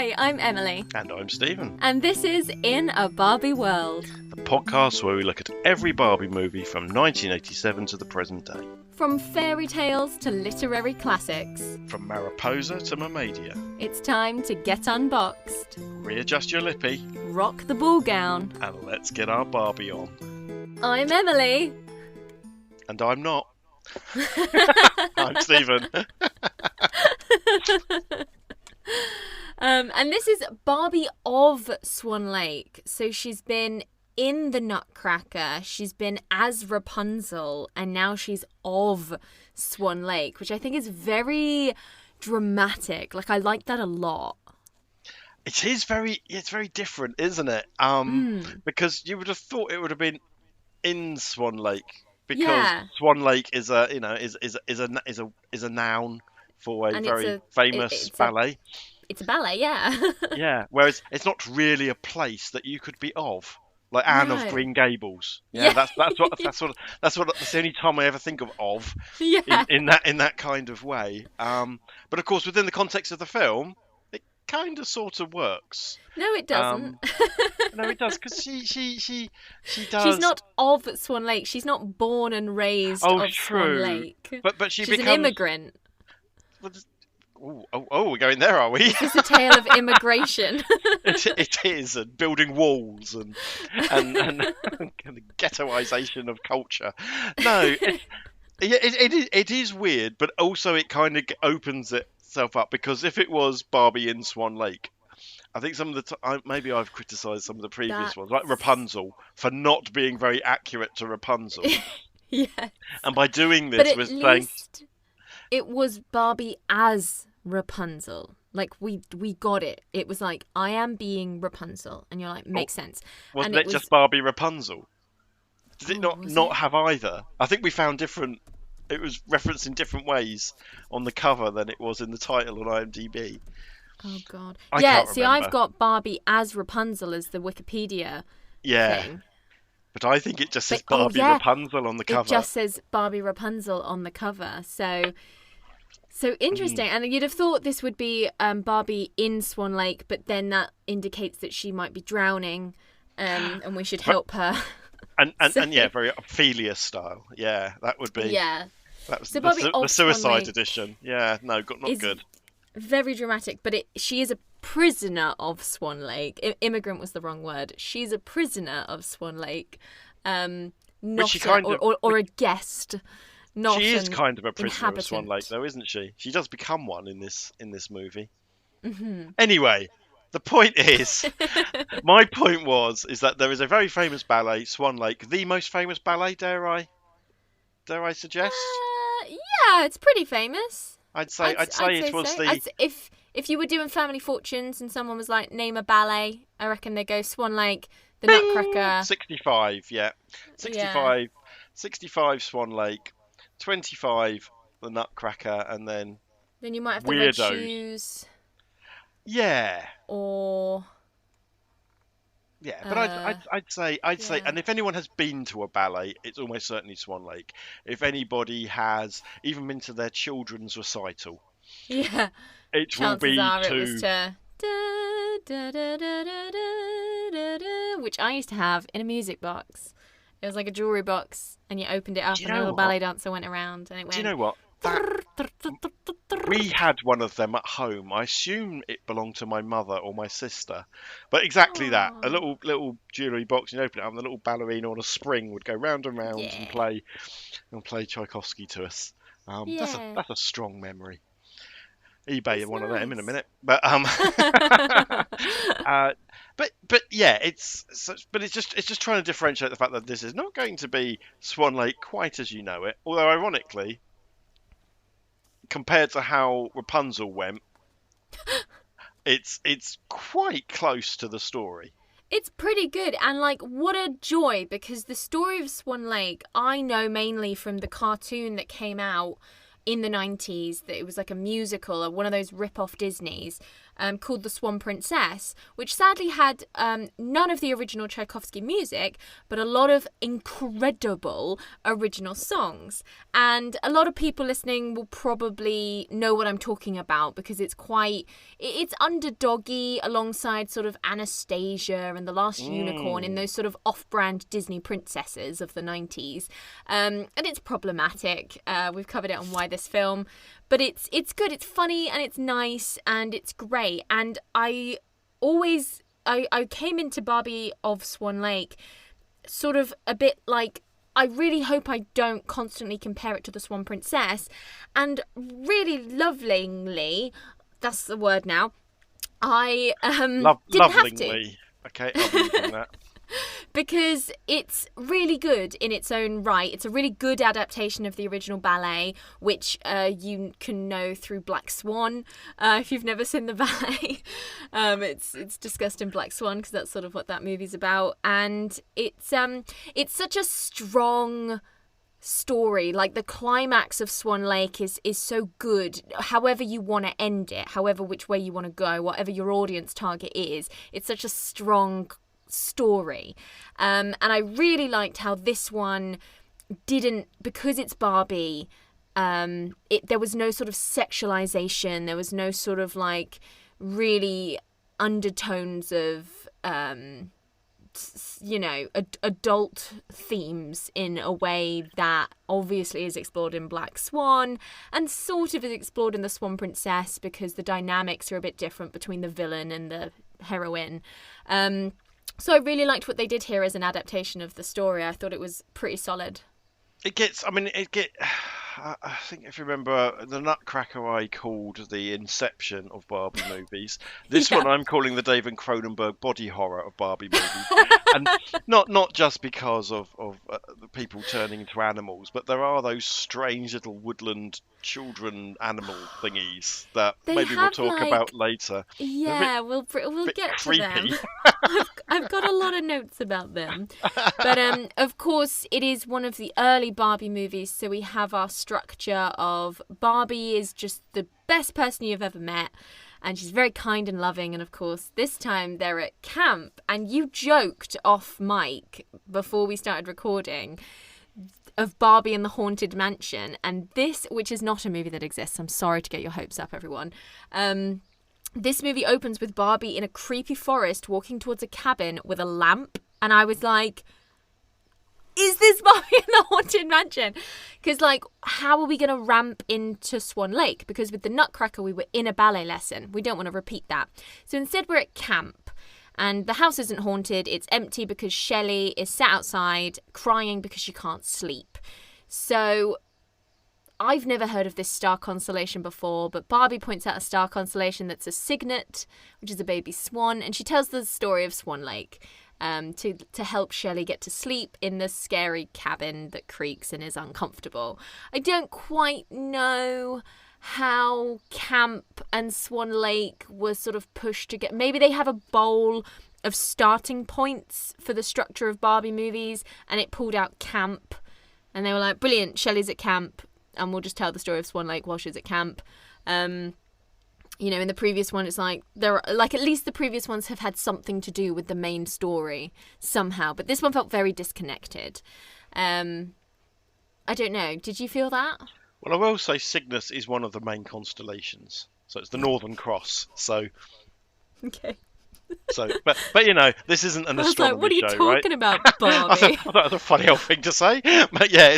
Hi, I'm Emily. And I'm Stephen. And this is In A Barbie World. The podcast where we look at every Barbie movie from 1987 to the present day. From fairy tales to literary classics. From Mariposa to Mermaidia. It's time to get unboxed. Readjust your lippy. Rock the ball gown. And let's get our Barbie on. I'm Emily. And I'm not. I'm Stephen. And this is Barbie of Swan Lake. So she's been in the Nutcracker, she's been as Rapunzel, and now she's of Swan Lake, which I think is very dramatic. Like, I like that a lot. It's very different, isn't it? Because you would have thought it would have been in Swan Lake, because Swan Lake is a noun for a very famous ballet. It's a ballet, yeah. Yeah, whereas it's not really a place that you could be of, like Anne of Green Gables. Yeah, that's the only time I ever think of Yeah. in that kind of way. But of course, within the context of the film, it kind of sort of works. No, it doesn't. No, it does, because she does. She's not of Swan Lake. She's not born and raised of true. Swan Lake. But she's an immigrant. Oh, we're going there, are we? It's a tale of immigration. It is, and building walls and the ghettoization of culture. No, it is weird, but also it kind of opens itself up, because if it was Barbie in Swan Lake, I think some of the maybe I've criticised some of the previous ones, like Rapunzel, for not being very accurate to Rapunzel. Yes. And by doing this, but we're saying it was Barbie as Rapunzel. Like, we got it. It was like, I am being Rapunzel, and you're like, makes sense. Wasn't it just Barbie Rapunzel? Did it not have either? I think we found different. It was referenced in different ways on the cover than it was in the title on IMDb. Oh God! I can't see, remember. I've got Barbie as Rapunzel as the Wikipedia thing. But I think it just says Barbie Rapunzel on the cover. It just says Barbie Rapunzel on the cover. So interesting. And you'd have thought this would be Barbie in Swan Lake, but then that indicates that she might be drowning, and we should help her. And very Ophelia style. Yeah, that would be. Yeah. That was so the Suicide Edition. Yeah, no, not good. Very dramatic, but she is a prisoner of Swan Lake. Immigrant was the wrong word. She's a prisoner of Swan Lake, not a guest. Not she is kind of a prisoner inhabitant. of Swan Lake, though, isn't she? She does become one in this movie. Mm-hmm. Anyway, the point is, my point is that there is a very famous ballet, Swan Lake, the most famous ballet. Dare I suggest? Yeah, it's pretty famous. I'd say it was so. If you were doing Family Fortunes and someone was like, name a ballet, I reckon they go Swan Lake, the Nutcracker. 65, yeah. 65, yeah. 65 Swan Lake, 25 the Nutcracker, and then you might have the Weirdos. Red Shoes. Yeah. Or yeah, but I'd say, and if anyone has been to a ballet, it's almost certainly Swan Lake. If anybody has even been to their children's recital, yeah, it will be it was to which I used to have in a music box. It was like a jewelry box, and you opened it up, and a little ballet dancer went around, and it went. Do you know what? We had one of them at home. I assume it belonged to my mother or my sister, but exactly that. A little jewellery box, and you open it up, and the little ballerina on a spring would go round and round and play Tchaikovsky to us. That's a strong memory. eBay one of them in a minute, but but yeah, it's just trying to differentiate the fact that this is not going to be Swan Lake quite as you know it. Although ironically, compared to how Rapunzel went, it's quite close to the story. It's pretty good, and like, what a joy, because the story of Swan Lake I know mainly from the cartoon that came out in the 90s, that it was like a musical or one of those rip-off Disneys, called The Swan Princess, which sadly had none of the original Tchaikovsky music, but a lot of incredible original songs. And a lot of people listening will probably know what I'm talking about because it's underdoggy alongside sort of Anastasia and The Last Unicorn in those sort of off-brand Disney princesses of the 90s. And it's problematic. We've covered it on Why This Film. But it's good, it's funny, and it's nice, and it's great. And I came into Barbie of Swan Lake sort of a bit like, I really hope I don't constantly compare it to the Swan Princess. And really lovingly, that's the word now, I didn't have to. Okay, I'm using that. Because it's really good in its own right. It's a really good adaptation of the original ballet, which you can know through Black Swan. If you've never seen the ballet, it's discussed in Black Swan because that's sort of what that movie's about. And it's such a strong story. Like, the climax of Swan Lake is so good. However you want to end it, however which way you want to go, whatever your audience target is, it's such a strong story. And I really liked how this one didn't, because it's Barbie, there was no sort of sexualization, there was no sort of like really undertones of adult themes in a way that obviously is explored in Black Swan and sort of is explored in the Swan Princess, because the dynamics are a bit different between the villain and the heroine. So I really liked what they did here as an adaptation of the story. I thought it was pretty solid. I think if you remember, the Nutcracker I called the Inception of Barbie movies. This one I'm calling the David Cronenberg body horror of Barbie movies. And not just because of the people turning into animals, but there are those strange little woodland children animal thingies that maybe we'll talk about later. Yeah, we'll get to them. I've got a lot of notes about them. But of course, it is one of the early Barbie movies, so we have our structure of Barbie is just the best person you've ever met, and she's very kind and loving, and of course this time they're at camp, and you joked off mic before we started recording of Barbie and the Haunted Mansion, and this, which is not a movie that exists, I'm sorry to get your hopes up, everyone, this movie opens with Barbie in a creepy forest walking towards a cabin with a lamp, and I was like, is this Barbie in the Haunted Mansion? Because, like, how are we going to ramp into Swan Lake? Because with the Nutcracker, we were in a ballet lesson. We don't want to repeat that. So instead, we're at camp. And the house isn't haunted. It's empty because Shelley is sat outside crying because she can't sleep. So I've never heard of this star constellation before, but Barbie points out a star constellation that's a cygnet, which is a baby swan. And she tells the story of Swan Lake. To help Shelley get to sleep in the scary cabin that creaks and is uncomfortable. I don't quite know how camp and Swan Lake were sort of pushed to get... Maybe they have a bowl of starting points for the structure of Barbie movies, and it pulled out camp. And they were like, brilliant, Shelley's at camp, and we'll just tell the story of Swan Lake while she's at camp. In the previous one, it's like, at least the previous ones have had something to do with the main story somehow. But this one felt very disconnected. I don't know. Did you feel that? Well, I will say Cygnus is one of the main constellations. So it's the Northern Cross. So... Okay. So, but this isn't an astronomy show, right? What are you talking about, Barbie? I thought that was a funny old thing to say, but yeah.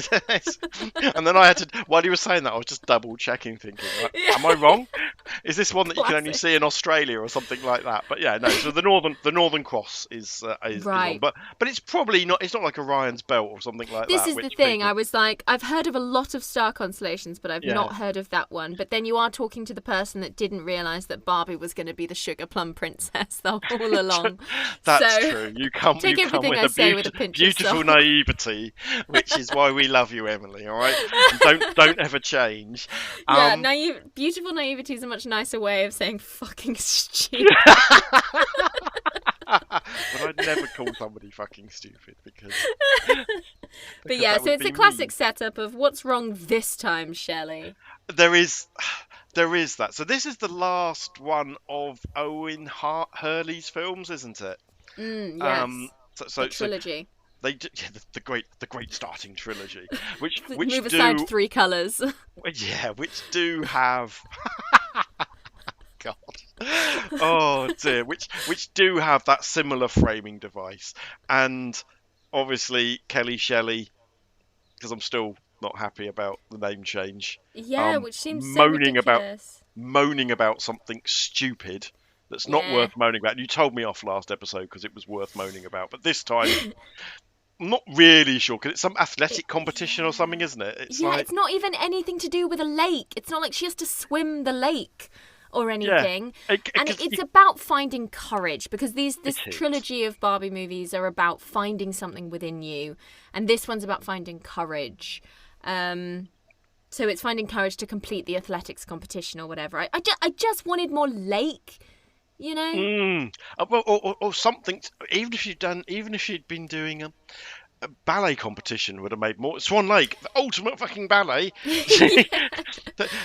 And then I had to, while you were saying that, I was just double checking, thinking, like, am I wrong? Is this one that you can only see in Australia or something like that? But yeah, no. So the Northern Cross is right. But it's probably not. It's not like Orion's Belt or something like that. This is the thing. I was like, I've heard of a lot of star constellations, but I've not heard of that one. But then you are talking to the person that didn't realise that Barbie was going to be the sugar plum princess all along. That's true. You come with a beautiful naivety, which is why we love you, Emily. All right, don't ever change. Beautiful naivety is a much nicer way of saying fucking stupid. But I'd never call somebody fucking stupid because But yeah, so it's a classic setup of what's wrong this time, Shelley. There is There is that. So this is the last one of Owen Hurley's films, isn't it? Yes. The So trilogy. they do, yeah, the great starting trilogy, which Move aside do 3 colours. which do have God. Oh dear, which do have that similar framing device, and obviously Kelly Shelley, because I'm still not happy about the name change. Yeah, which seems so Moaning about ridiculous. something stupid that's not Yeah. worth moaning about. You told me off last episode because it was worth moaning about, but this time I'm not really sure because it's some athletic competition or something, isn't it? It's Yeah, like it's not even anything to do with a lake. It's not like she has to swim the lake or yeah, anything. it, And 'cause it's about finding courage because this it is. trilogy of Barbie movies are about finding something within you. And this one's about finding courage. So it's finding courage to complete the athletics competition or whatever. I just wanted more lake, you know? Well, or something. Even if you'd been doing a ballet competition, would have made more. Swan Lake, the ultimate fucking ballet.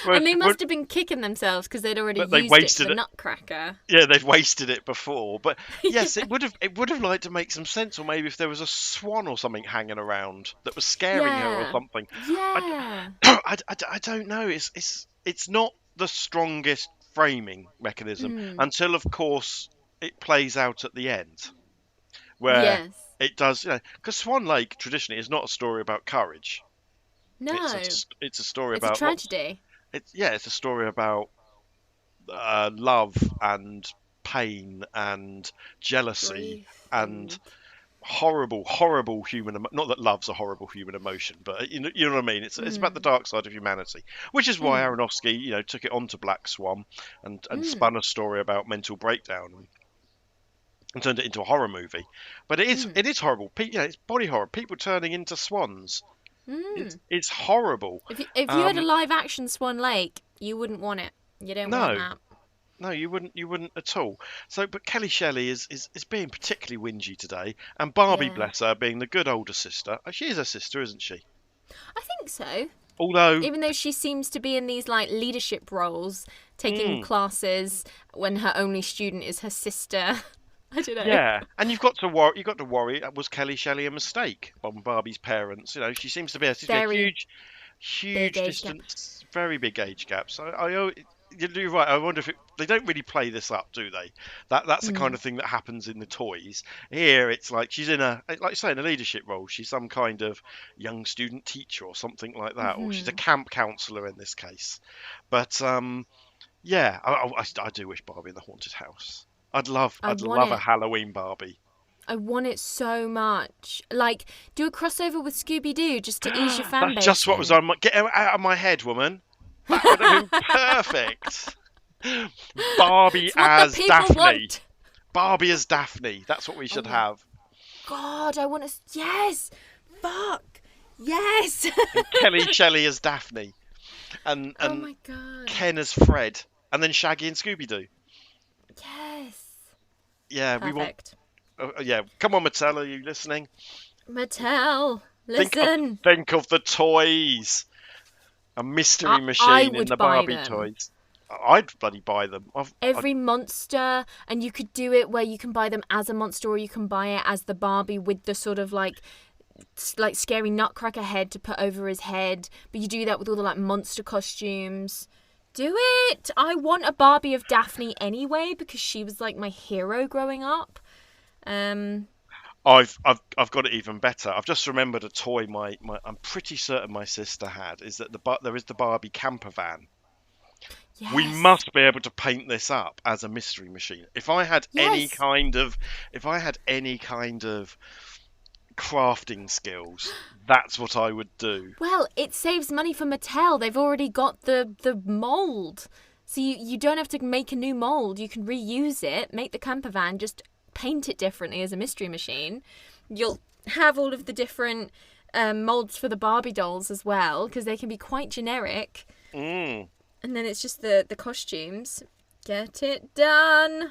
And they must have been kicking themselves because they'd already But they used it for wasted the it. Nutcracker. Yeah, they've wasted it before. But yes, it would have liked to make some sense, or maybe if there was a swan or something hanging around that was scaring her or Yeah. something. Yeah. I don't know. It's not the strongest framing mechanism until, of course, it plays out at the end, where Yes. it does. Because Swan Lake traditionally is not a story about courage. No. It's a story It's a about tragedy. it's a story about love and pain and jealousy Grief and horrible human not that love's a horrible human emotion, but you know what I mean. It's about the dark side of humanity, which is why Aronofsky took it on to Black Swan and spun a story about mental breakdown and turned it into a horror movie. But it is horrible. It's body horror, people turning into swans. It's horrible. If you had a live action Swan Lake, you wouldn't want it. You don't want No, that. no, you wouldn't at all. So, but Kelly Shelley is being particularly whingy today, and Barbie, Yeah. bless her, being the good older sister. She is a sister, isn't she? I think so. Although, Even though she seems to be in these like leadership roles, taking classes when her only student is her sister. I don't know. yeah, and you've got to worry. Was Kelly Shelley a mistake on Barbie's parents? She seems to be a Very huge big age gap. distance, very big age gap. So you're right. I wonder if they don't really play this up, do they? That's the kind of thing that happens in the toys. Here, it's like she's in like you say, in a leadership role. She's some kind of young student teacher or something like that, or she's a camp counselor in this case. But yeah, I do wish Barbie in the haunted house. I'd love want a it. Halloween Barbie. I want it so much. Like, do a crossover with Scooby Doo just to ease your fan base. That's just what was on my. Get it out of my head, woman. That would have been perfect. Barbie It's what as the people Daphne. want. Barbie as Daphne. That's what we should have. God, I want to. Yes. Fuck. Yes. And Kelly Shelley as Daphne. And Oh my God. Ken as Fred. And then Shaggy and Scooby Doo. Yes. Yeah, Perfect. we want. Yeah, come on, Mattel, are you listening? Mattel, listen. Think of the toys. A mystery I machine in would the buy Barbie them. toys. I'd bloody buy them. Every monster, and you could do it where you can buy them as a monster, or you can buy it as the Barbie with the sort of like scary Nutcracker head to put over his head. But you do that with all the like monster costumes. Do it! I want a Barbie of Daphne anyway because she was like my hero growing up. I've got it even better. I've just remembered a toy I'm pretty certain my sister had. Is that there is the Barbie camper van. Yes. We must be able to paint this up as a mystery machine. If I had any kind of crafting skills, that's what I would do. Well, it saves money for Mattel. They've already got the mold. So you don't have to make a new mold. You can reuse it, make the camper van, just paint it differently as a mystery machine. You'll have all of the different molds for the Barbie dolls as well, because they can be quite generic. And then it's just the costumes. Get it done.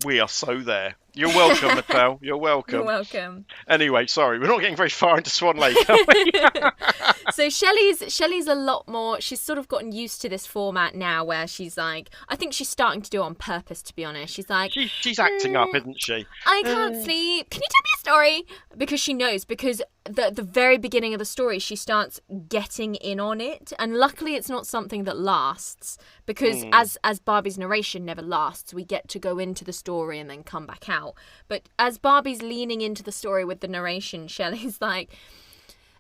We are so there. You're welcome, Mattel. You're You're welcome. welcome. Anyway, sorry, we're not getting very far into Swan Lake, are we? So Shelley's a lot more. She's sort of gotten used to this format now, where she's like, I think she's starting to do it on purpose. To be honest, she's like, She's acting up, isn't she? I can't sleep. Can you tell me a story? Because she knows. Because the very beginning of the story, she starts getting in on it, and luckily, it's not something that lasts. Because as Barbie's narration never lasts, we get to go into the story and then come back out. But as Barbie's leaning into the story with the narration, Shelley's like,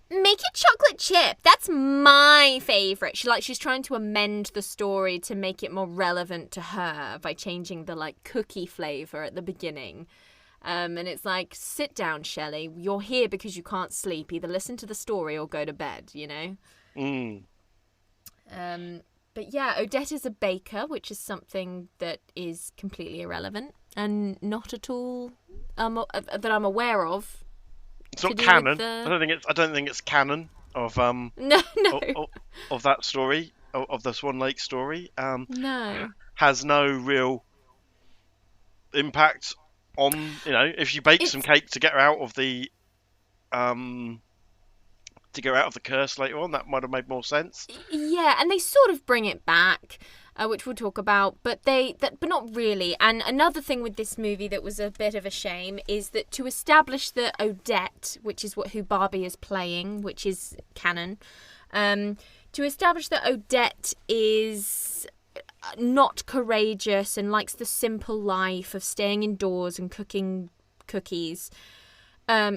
make it chocolate chip. That's my favourite. She's trying to amend the story to make it more relevant to her by changing the like cookie flavour at the beginning. And it's like, sit down, Shelley. You're here because you can't sleep. Either listen to the story or go to bed, you know? But yeah, Odette is a baker, which is something that is completely irrelevant and not at all that I'm aware of. It's not canon. I don't think it's canon of No. of that story of the Swan Lake story. No. Has no real impact on, you know, if you bake some cake to get her out of the curse later on, that might have made more sense. Yeah, and they sort of bring it back, which we'll talk about, but not really. And another thing with this movie that was a bit of a shame is that to establish that Odette, which is who Barbie is playing, which is canon, to establish that Odette is not courageous and likes the simple life of staying indoors and cooking cookies.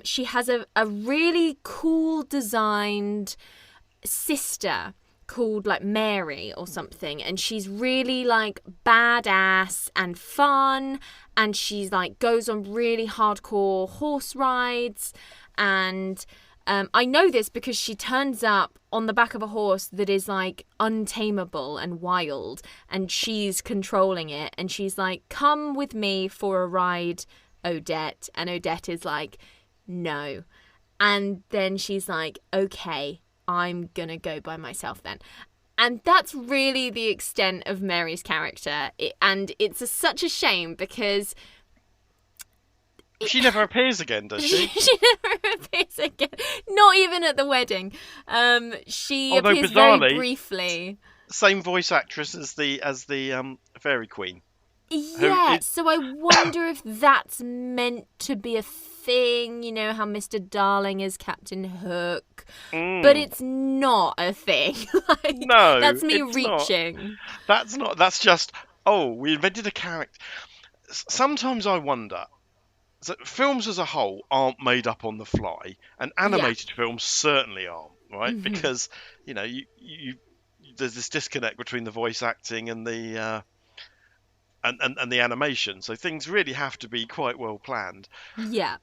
She has a really cool designed sister called like Mary or something, and she's really like badass and fun, and she's like goes on really hardcore horse rides, and I know this because she turns up on the back of a horse that is like untamable and wild, and she's controlling it, and she's like, come with me for a ride, Odette. And Odette is like, no. And then she's like, okay, I'm gonna go by myself then. And that's really the extent of Mary's character. And it's such a shame because she never appears again, does she? She never appears again. Not even at the wedding. She Although appears bizarrely, very briefly. Same voice actress as the Fairy Queen. Yeah, so I wonder if that's meant to be a thing, you know, how Mr. Darling is Captain Hook. But it's not a thing. Like, no, that's me it's reaching. Not. That's just, we invented a character. Sometimes I wonder, so films as a whole aren't made up on the fly, and animated films certainly aren't, right? Mm-hmm. Because, you know, you there's this disconnect between the voice acting and the and the animation, so things really have to be quite well planned. Yeah.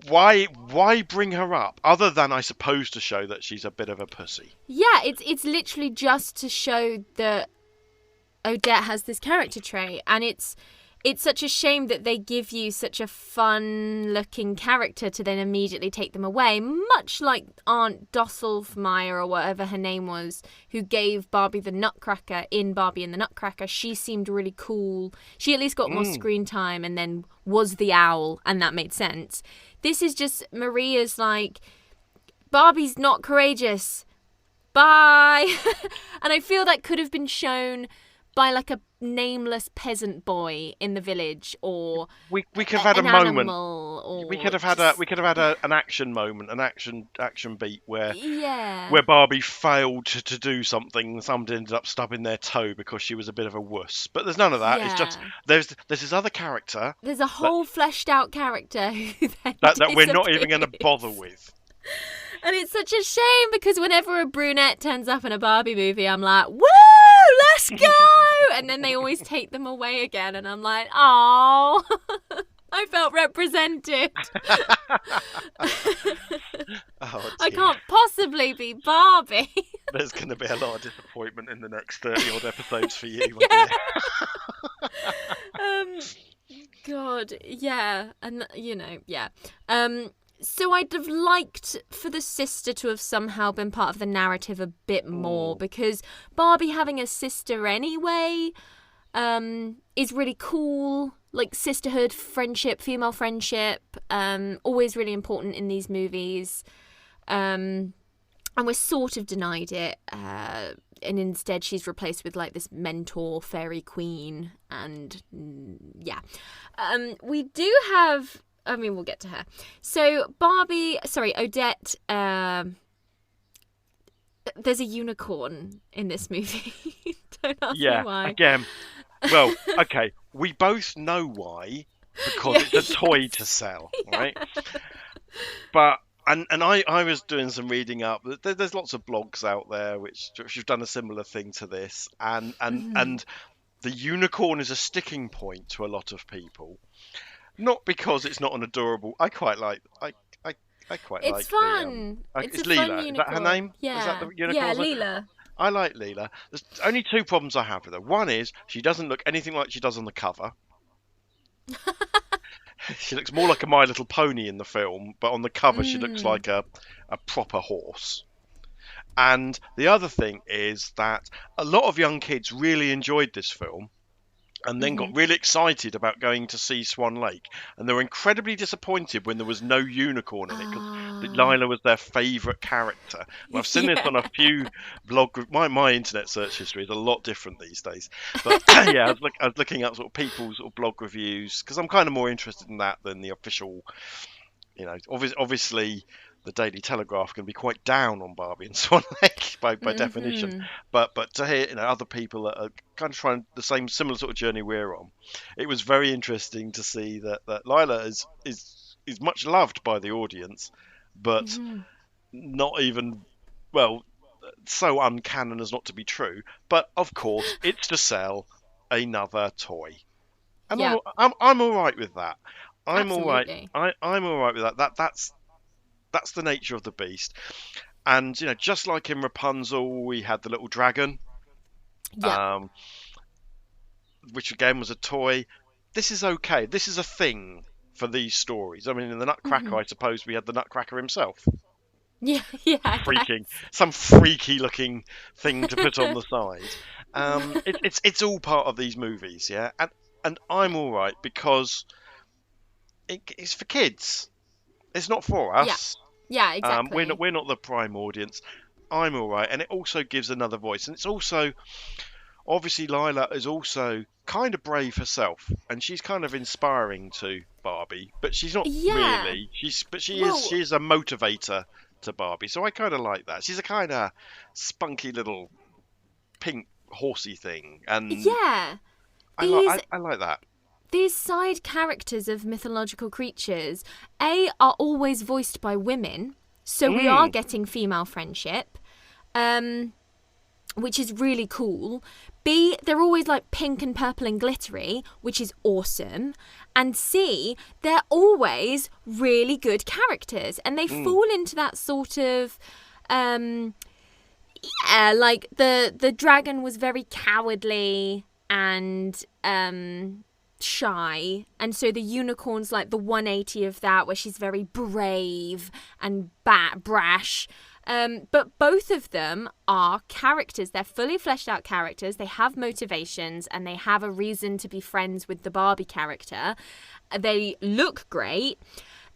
Why bring her up, other than, I suppose, to show that she's a bit of a pussy? Yeah, it's literally just to show that Odette has this character trait, and it's such a shame that they give you such a fun-looking character to then immediately take them away, much like Aunt Dosselmeyer, or whatever her name was, who gave Barbie the Nutcracker in Barbie and the Nutcracker. She seemed really cool. She at least got more screen time and then was the owl, and that made sense. This is just Maria's like, Barbie's not courageous. Bye! And I feel that could have been shown by like a nameless peasant boy in the village, or we could have had a moment. Or we could have had an action moment, an action beat where Barbie failed to do something, and somebody ended up stubbing their toe because she was a bit of a wuss. But there's none of that. It's just there's this other character. There's a whole fleshed out character who that we're not even going to bother with. And it's such a shame because whenever a brunette turns up in a Barbie movie, I'm like, woo, let's go! And then they always take them away again, and I'm like, oh, I felt represented. I can't possibly be Barbie. There's going to be a lot of disappointment in the next 30-odd episodes for you, my dear. God, yeah. And, you know, yeah. So I'd have liked for the sister to have somehow been part of the narrative a bit more, because Barbie having a sister anyway, is really cool. Like sisterhood, friendship, female friendship, always really important in these movies. And we're sort of denied it. And instead she's replaced with like this mentor fairy queen. And yeah. We do have... I mean, we'll get to her. So Odette... there's a unicorn in this movie. Don't ask me why. Again. Well, okay. We both know why. Because it's a toy to sell, right? But... And I was doing some reading up. There's lots of blogs out there which have done a similar thing to this, and the unicorn is a sticking point to a lot of people. Not because it's not an adorable. I quite like. I quite like. It's fun. It's Lila. fun unicorn. Is that her name? Yeah. Is that the unicorn? Yeah, Lila. I like Lila. There's only two problems I have with her. One is she doesn't look anything like she does on the cover. She looks more like a My Little Pony in the film, but on the cover she looks like a proper horse. And the other thing is that a lot of young kids really enjoyed this film and then got really excited about going to see Swan Lake. And they were incredibly disappointed when there was no unicorn in it, because Lila was their favourite character. And I've seen this on a few my internet search history is a lot different these days. But yeah, I was looking at sort of people's sort of blog reviews, because I'm kind of more interested in that than the official, obviously the Daily Telegraph can be quite down on Barbie and Swan Lake by definition, but to hear other people that are kind of trying the similar sort of journey we're on, it was very interesting to see that Lila is much loved by the audience, but not even so uncanon as not to be true. But of course, it's to sell another toy, and I'm all right with that. I'm all right. I'm all right with that. That's the nature of the beast. And, just like in Rapunzel, we had the little dragon, which again was a toy. This is okay. This is a thing for these stories. I mean, in the Nutcracker, I suppose we had the Nutcracker himself. Yeah. Some freaky looking thing to put on the side. It's all part of these movies, yeah? And I'm all right because it's for kids. It's not for us. Yeah, exactly. We're not the prime audience. I'm all right, and it also gives another voice, and it's also obviously Lila is also kind of brave herself, and she's kind of inspiring to Barbie, but she's not really. She is a motivator to Barbie, so I kind of like that. She's a kind of spunky little pink horsey thing, and I like that. These side characters of mythological creatures, are always voiced by women, so we are getting female friendship, which is really cool. B, they're always like pink and purple and glittery, which is awesome. And C, they're always really good characters, and they fall into that sort of... like the dragon was very cowardly and... shy, and so the unicorn's like the 180 of that, where she's very brave and brash, but both of them are characters. They're fully fleshed out characters. They have motivations and they have a reason to be friends with the Barbie character. They look great.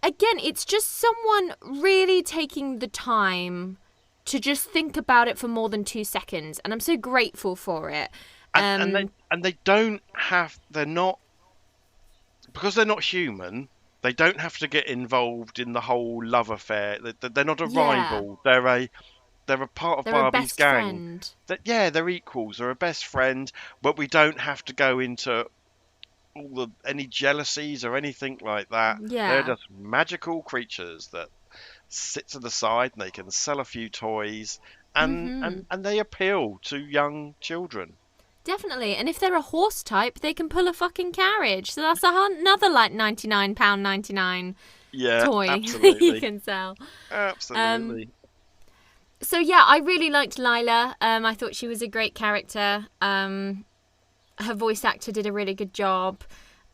Again, it's just someone really taking the time to just think about it for more than 2 seconds, and I'm so grateful for it. And they don't have, they're not, because they're not human, they don't have to get involved in the whole love affair. They're not a rival. They're a part of Barbie's gang. They're equals. They're a best friend, but we don't have to go into any jealousies or anything like that. Yeah. They're just magical creatures that sit to the side, and they can sell a few toys, and they appeal to young children. Definitely. And if they're a horse type, they can pull a fucking carriage. So that's another like £99.99 toy that you can sell. Absolutely. So yeah, I really liked Lila. I thought she was a great character. Her voice actor did a really good job.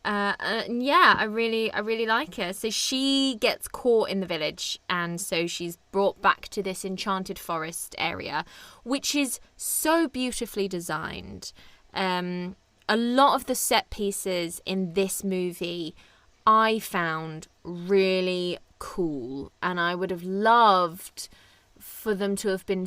And yeah, I really like her. So she gets caught in the village, and so she's brought back to this Enchanted Forest area, which is so beautifully designed. A a lot of the set pieces in this movie I found really cool, and I would have loved for them to have been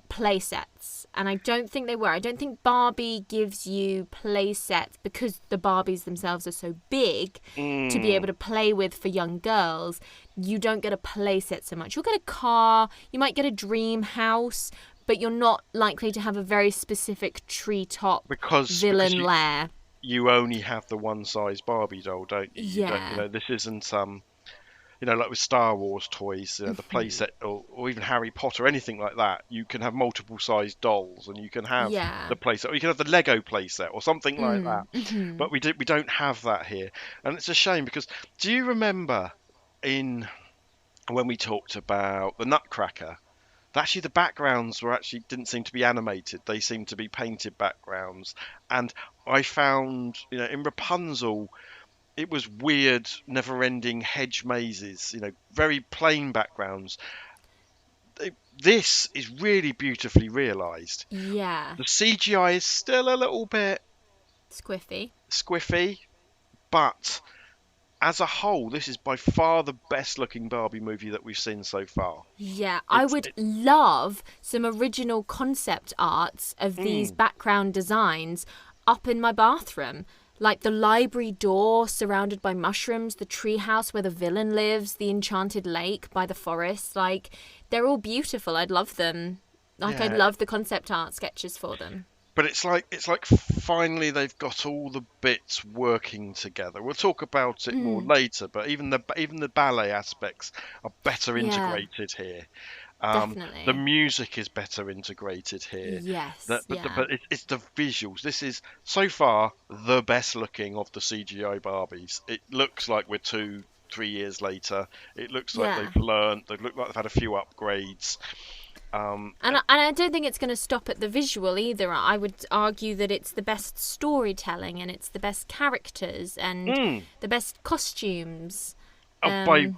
play sets, and I don't think they were. I don't think Barbie gives you play sets because the Barbies themselves are so big to be able to play with for young girls. You don't get a play set so much. You'll get a car, you might get a dream house, but you're not likely to have a very specific treetop villain lair. You only have the one size Barbie doll, don't you? Yeah. You don't, this isn't like with Star Wars toys, the playset, or even Harry Potter, anything like that. You can have multiple sized dolls, and you can have the playset, or you can have the Lego playset, or something like that. But we don't have that here, and it's a shame because do you remember when we talked about the Nutcracker? Actually, the backgrounds didn't seem to be animated. They seemed to be painted backgrounds, and I found in Rapunzel, it was weird, never-ending hedge mazes, very plain backgrounds. This is really beautifully realised. Yeah. The CGI is still a little bit squiffy, but as a whole, this is by far the best-looking Barbie movie that we've seen so far. Yeah, I would love some original concept arts of these background designs up in my bathroom. Like the library door surrounded by mushrooms, the treehouse where the villain lives, the enchanted lake by the forest. Like, they're all beautiful. I'd love them. I'd love the concept art sketches for them. But it's like finally they've got all the bits working together. We'll talk about it more later, but even the ballet aspects are better integrated here. Definitely. The music is better integrated here. Yes. But it's the visuals. This is so far the best looking of the CGI Barbies. It looks like we're 2-3 years later. It looks like they've learned. They look like they've had a few upgrades. And I don't think it's going to stop at the visual either. I would argue that it's the best storytelling, and it's the best characters, and the best costumes. By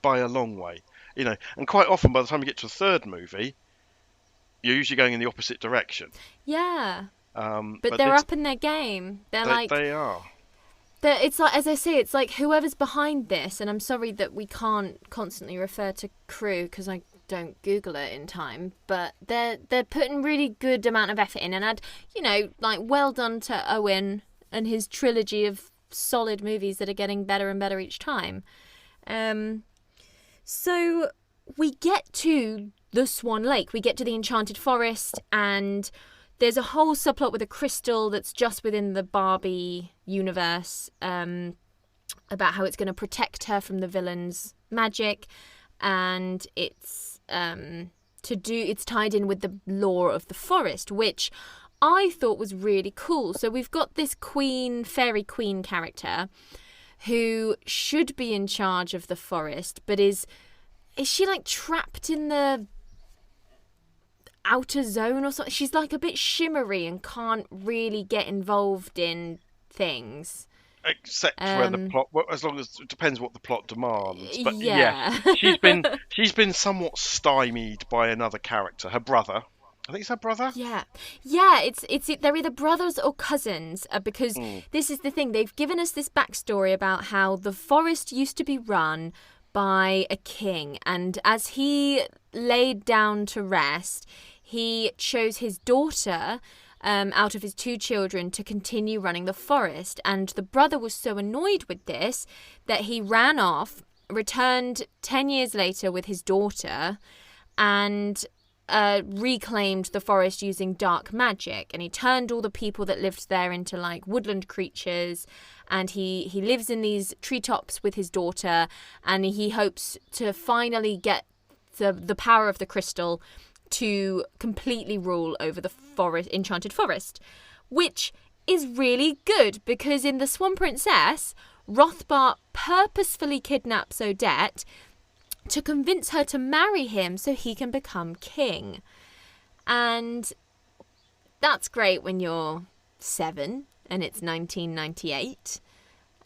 a long way. And quite often by the time you get to the third movie, you're usually going in the opposite direction. Yeah. But they're up in their game. They are. It's like, as I say, it's like whoever's behind this, and I'm sorry that we can't constantly refer to crew because I don't Google it in time, but they're putting really good amount of effort in, and well done to Owen and his trilogy of solid movies that are getting better and better each time. So we get to the Swan Lake, we get to the Enchanted Forest, and there's a whole subplot with a crystal that's just within the Barbie universe, about how it's going to protect her from the villain's magic, and it's tied in with the lore of the forest, which I thought was really cool. So we've got this fairy queen character who should be in charge of the forest, but is she like trapped in the outer zone or something? She's like a bit shimmery and can't really get involved in things. Except when the plot, as long as it depends what the plot demands. But she's been somewhat stymied by another character, her brother. I think it's her brother. Yeah. It's they're either brothers or cousins, because this is the thing. They've given us this backstory about how the forest used to be run by a king, and as he laid down to rest, he chose his daughter out of his 2 children to continue running the forest. And the brother was so annoyed with this that he ran off, returned 10 years later with his daughter, and reclaimed the forest using dark magic. And he turned all the people that lived there into like woodland creatures, and he lives in these treetops with his daughter, and he hopes to finally get the power of the crystal to completely rule over the Enchanted Forest, which is really good, because in The Swan Princess, Rothbart purposefully kidnaps Odette to convince her to marry him so he can become king. And that's great when you're 7 and it's 1998.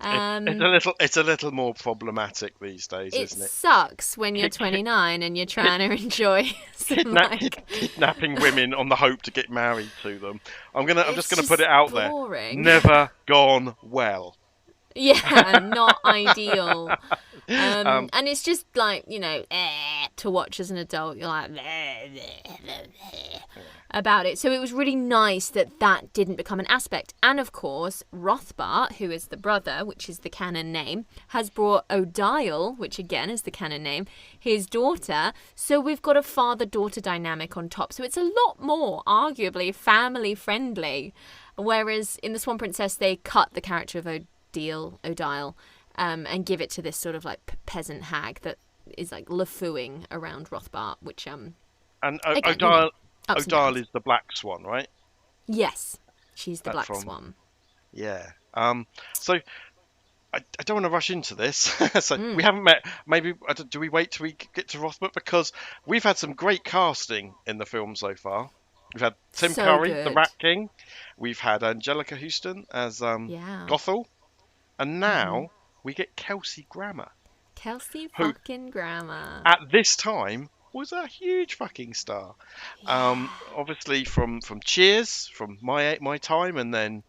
It's a little more problematic these days, It isn't it? sucks when you're Kid, 29 and you're kid, trying to enjoy some like. kidnapping women on the hope to get married to them. I'm just It's gonna put just it out there. boring. Never gone well. Yeah, not ideal. Um, And it's just like, to watch as an adult. You're like, about it. So it was really nice that didn't become an aspect. And of course, Rothbart, who is the brother, which is the canon name, has brought Odile, which again is the canon name, his daughter. So we've got a father-daughter dynamic on top. So it's a lot more, arguably, family-friendly. Whereas in The Swan Princess, they cut the character of Odile, and give it to this sort of like peasant hag that is like lafooing around Rothbart, which and again, Odile is the black swan, right? yes, she's the That's black swan. Yeah. So I don't want to rush into this. So we haven't met. Maybe do we wait till we get to Rothbart, because we've had some great casting in the film so far. We've had Tim So Curry, the good. Rat King. We've had Angelica Houston as Yeah. Gothel, and now we get Kelsey Grammer, Kelsey who fucking Grammer. at this time was a huge fucking star. Yeah. Obviously from Cheers, from my time, and then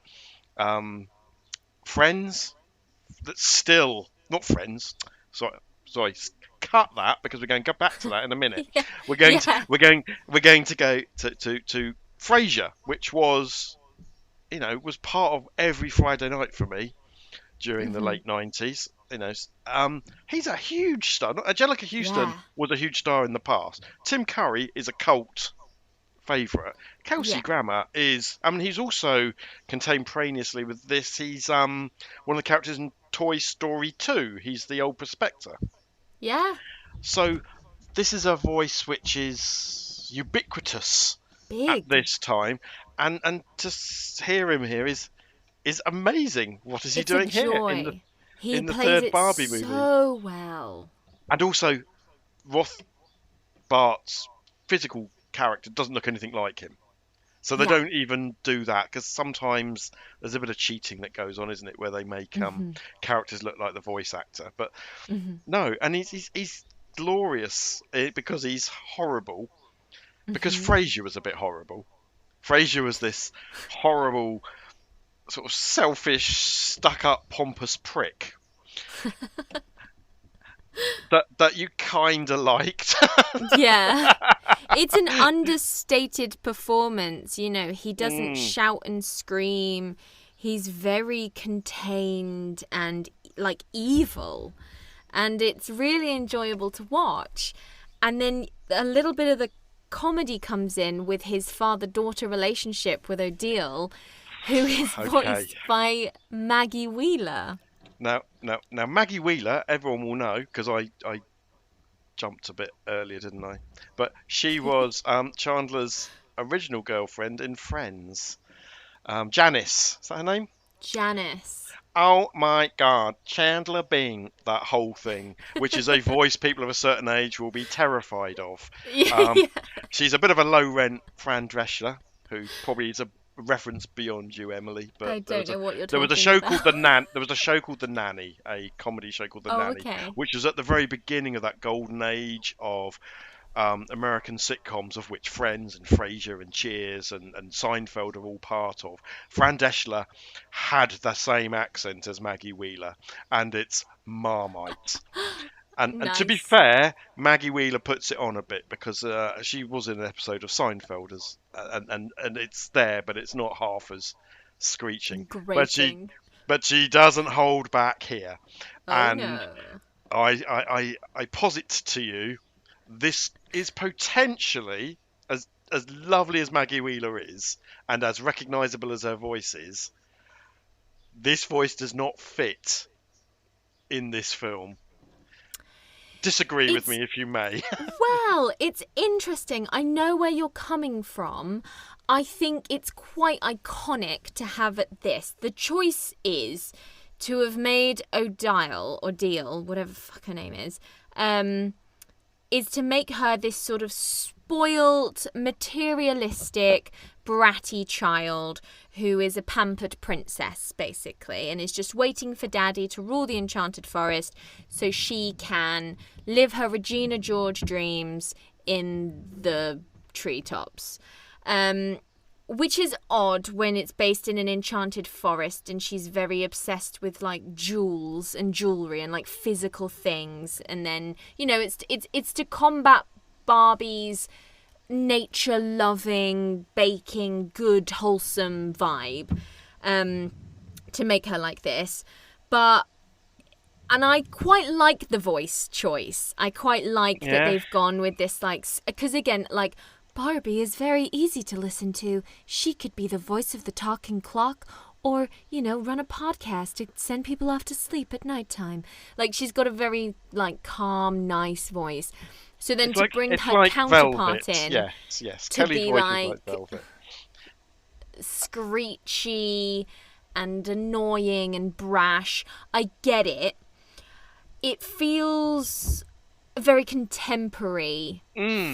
Friends. That's still not Friends. Sorry. Cut that, because we're going to go back to that in a minute. Yeah. We're going Yeah. to go to Frasier, which was was part of every Friday night for me during the late 90s. He's a huge star. Angelica Houston Yeah. was a huge star in the past. Tim Curry is a cult favourite. Kelsey Yeah. Grammer is. I mean, he's also contemporaneously with this. He's one of the characters in Toy Story 2. He's the old prospector. Yeah. So this is a voice which is ubiquitous at Big. this time, and to hear him here is amazing. What is he It's doing a here joy. He in the plays third it Barbie movie? so well. And also, Rothbart's physical character doesn't look anything like him. So they Yeah. don't even do that, because sometimes there's a bit of cheating that goes on, isn't it, where they make characters look like the voice actor. But no, and he's glorious because he's horrible. Because Frasier was a bit horrible. Frasier was this horrible, sort of selfish, stuck-up, pompous prick that you kind of liked. Yeah. It's an understated performance, he doesn't shout and scream. He's very contained and like evil, and it's really enjoyable to watch. And then a little bit of the comedy comes in with his father-daughter relationship with Odile, who is voiced by Maggie Wheeler. Now, Maggie Wheeler, everyone will know, because I jumped a bit earlier, didn't I? But she was Chandler's original girlfriend in Friends. Janice, is that her name? Janice. Oh my God, Chandler Bing, that whole thing, which is a voice people of a certain age will be terrified of. Yeah. She's a bit of a low-rent Fran Drescher, who probably is a reference beyond you, Emily. But I don't know what you're there talking was a show about. called There was a show called The Nanny, a comedy show called The Nanny, Okay. which was at the very beginning of that golden age of American sitcoms, of which Friends and Frasier and Cheers and Seinfeld are all part of. Fran Drescher had the same accent as Maggie Wheeler, and it's Marmite. And to be Nice. fair, Maggie Wheeler puts it on a bit, because she was in an episode of Seinfeld, and it's there, but it's not half as screeching. Grating. But she doesn't hold back here. Oh, And no. I posit to you, this is potentially, as lovely as Maggie Wheeler is, and as recognisable as her voice is, this voice does not fit in this film. Disagree with me if you may. Well, it's interesting. I know where you're coming from. I think it's quite iconic to have this. The choice is to have made Odile, whatever the fuck her name is to make her this sort of spoilt, materialistic, bratty child who is a pampered princess, basically, and is just waiting for Daddy to rule the Enchanted Forest so she can live her Regina George dreams in the treetops. Which is odd when it's based in an enchanted forest and she's very obsessed with like jewels and jewelry and like physical things. And then, it's to combat Barbie's nature-loving, baking, good, wholesome vibe, to make her like this. And I quite like the voice choice. I quite like that they've gone with this, like, because again, like, Barbie is very easy to listen to. She could be the voice of the talking clock or, run a podcast to send people off to sleep at nighttime. Like, she's got a very, like, calm, nice voice. So then to bring her counterpart in yes. to Kelly's be voice like is like velvet. screechy and annoying and brash, I get it. It feels very contemporary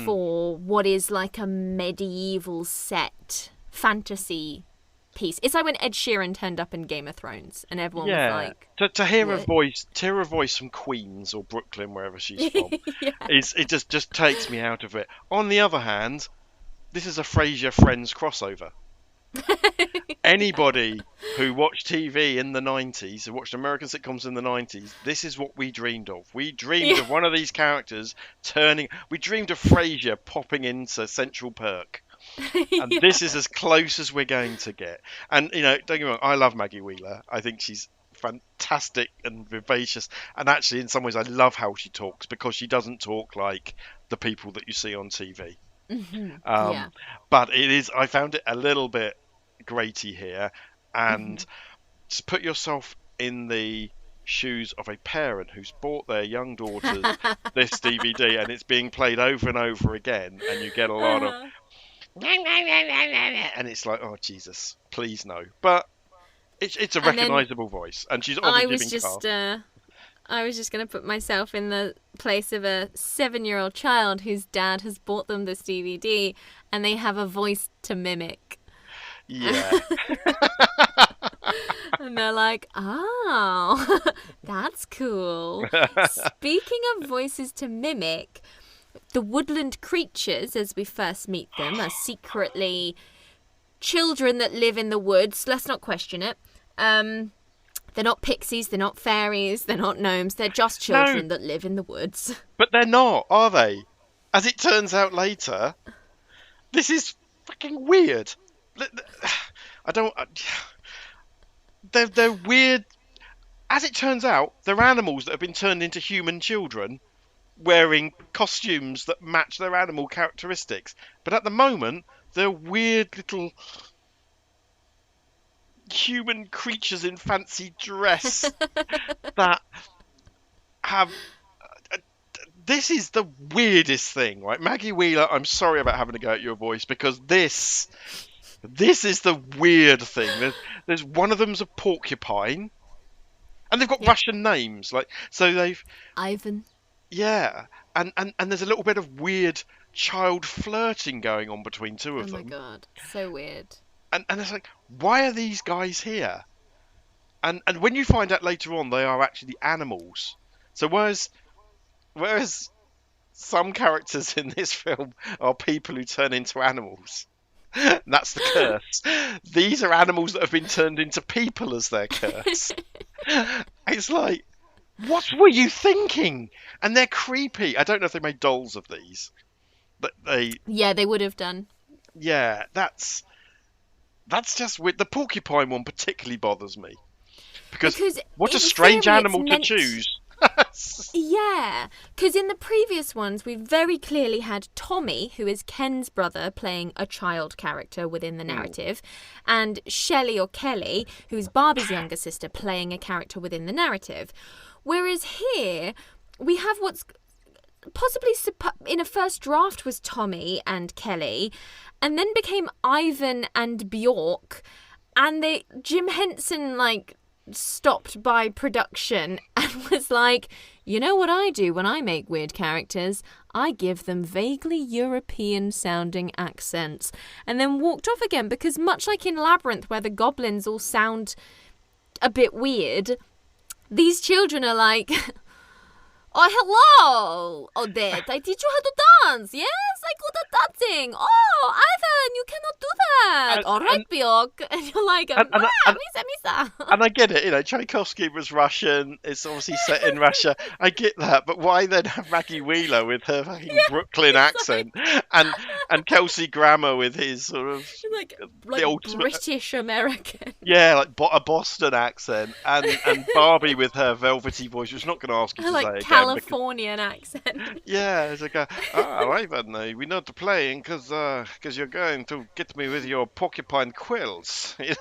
for what is like a medieval set fantasy piece. It's like when Ed Sheeran turned up in Game of Thrones and everyone was like, to hear a voice from Queens or Brooklyn, wherever she's from, it just takes me out of it. On the other hand, this is a Frasier Friends crossover. Anybody who watched TV in the 90s, who watched American sitcoms in the 90s, this is what we dreamed of. We dreamed of one of these characters we dreamed of Frasier popping into Central Perk. And this is as close as we're going to get. And, don't get me wrong, I love Maggie Wheeler. I think she's fantastic and vivacious. And actually, in some ways, I love how she talks because she doesn't talk like the people that you see on TV. But I found it a little bit graty here, and just put yourself in the shoes of a parent who's bought their young daughters this DVD and it's being played over and over again, and you get a lot of and it's like, oh Jesus, please no. But it's a recognisable voice, and she's obviously been cast. I was just going to put myself in the place of a 7-year-old child whose dad has bought them this DVD and they have a voice to mimic. Yeah. And they're like, oh, that's cool. Speaking of voices to mimic, the Woodland Creatures, as we first meet them, are secretly children that live in the woods. Let's not question it. They're not pixies, they're not fairies, they're not gnomes. They're just children that live in the woods. But they're not, are they? As it turns out later, this is fucking weird. They're weird. As it turns out, they're animals that have been turned into human children wearing costumes that match their animal characteristics. But at the moment, they're weird little human creatures in fancy dress that have... This is the weirdest thing, right? Maggie Wheeler, I'm sorry about having to go at your voice, because this is the weird thing. There's one of them's a porcupine, and they've got Russian names, like, so they've... Ivan. Yeah, and there's a little bit of weird child flirting going on between two of them. Oh my god, so weird. And it's like, why are these guys here? And when you find out later on, they are actually animals. So whereas some characters in this film are people who turn into animals, that's the curse. These are animals that have been turned into people as their curse. It's like, what were you thinking? And they're creepy. I don't know if they made dolls of these, but they... Yeah, they would have done. Yeah, that's just weird. The porcupine one particularly bothers me. Because what a strange animal to choose. Yeah, because in the previous ones, we very clearly had Tommy, who is Ken's brother, playing a child character within the narrative, and Shelley or Kelly, who is Barbie's younger sister, playing a character within the narrative. Whereas here, we have what's possibly in a first draft was Tommy and Kelly, and then became Ivan and Bjork, and Jim Henson, like, stopped by production and was like, you know what I do when I make weird characters? I give them vaguely European-sounding accents. And then walked off again, because much like in Labyrinth, where the goblins all sound a bit weird, these children are like... Oh, hello, Odette. I teach you how to dance. Yes, I good at dancing. Oh, Ivan, you cannot do that. All right, Bjork. And you're like, Misa. And I get it, Tchaikovsky was Russian. It's obviously set in Russia. I get that, but why then have Maggie Wheeler with her fucking Brooklyn accent, and Kelsey Grammer with his sort of like the ultimate British American? Yeah, like a Boston accent, and Barbie with her velvety voice. She's not going to ask you to say again. Californian accent. Yeah, it's like, Ivan, we know to play because you're going to get me with your porcupine quills. Yeah,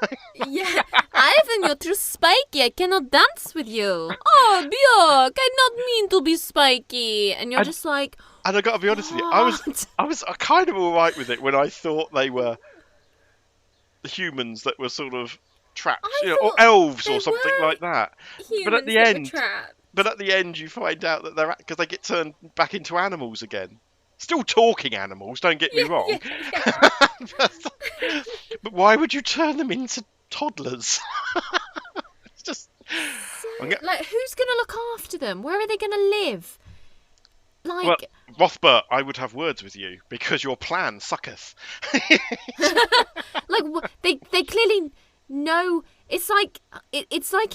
Ivan, you're too spiky. I cannot dance with you. Oh, Bjork, I not mean to be spiky. And you're just like. And I got to be honest with you, I was kind of all right with it when I thought they were the humans that were sort of trapped, or elves or something like that. But at the end. But at the end, you find out that because they get turned back into animals again. Still talking animals, don't get me wrong. Yeah. But why would you turn them into toddlers? It's just... who's going to look after them? Where are they going to live? Well, Rothbert, I would have words with you, because your plan sucketh. They clearly know... It's like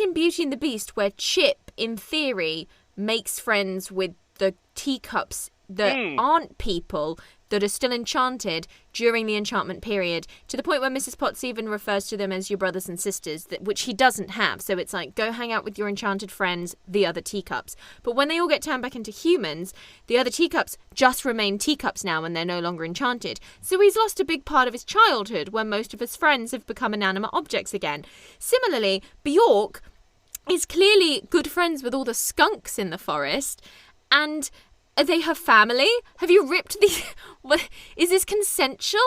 in Beauty and the Beast, where Chip, in theory, makes friends with the teacups that aren't people, that are still enchanted during the enchantment period, to the point where Mrs. Potts even refers to them as your brothers and sisters, which he doesn't have. So it's like, go hang out with your enchanted friends, the other teacups. But when they all get turned back into humans, the other teacups just remain teacups now, and they're no longer enchanted. So he's lost a big part of his childhood, where most of his friends have become inanimate objects again. Similarly, Bjork is clearly good friends with all the skunks in the forest, and... Are they her family? Have you ripped these... Is this consensual?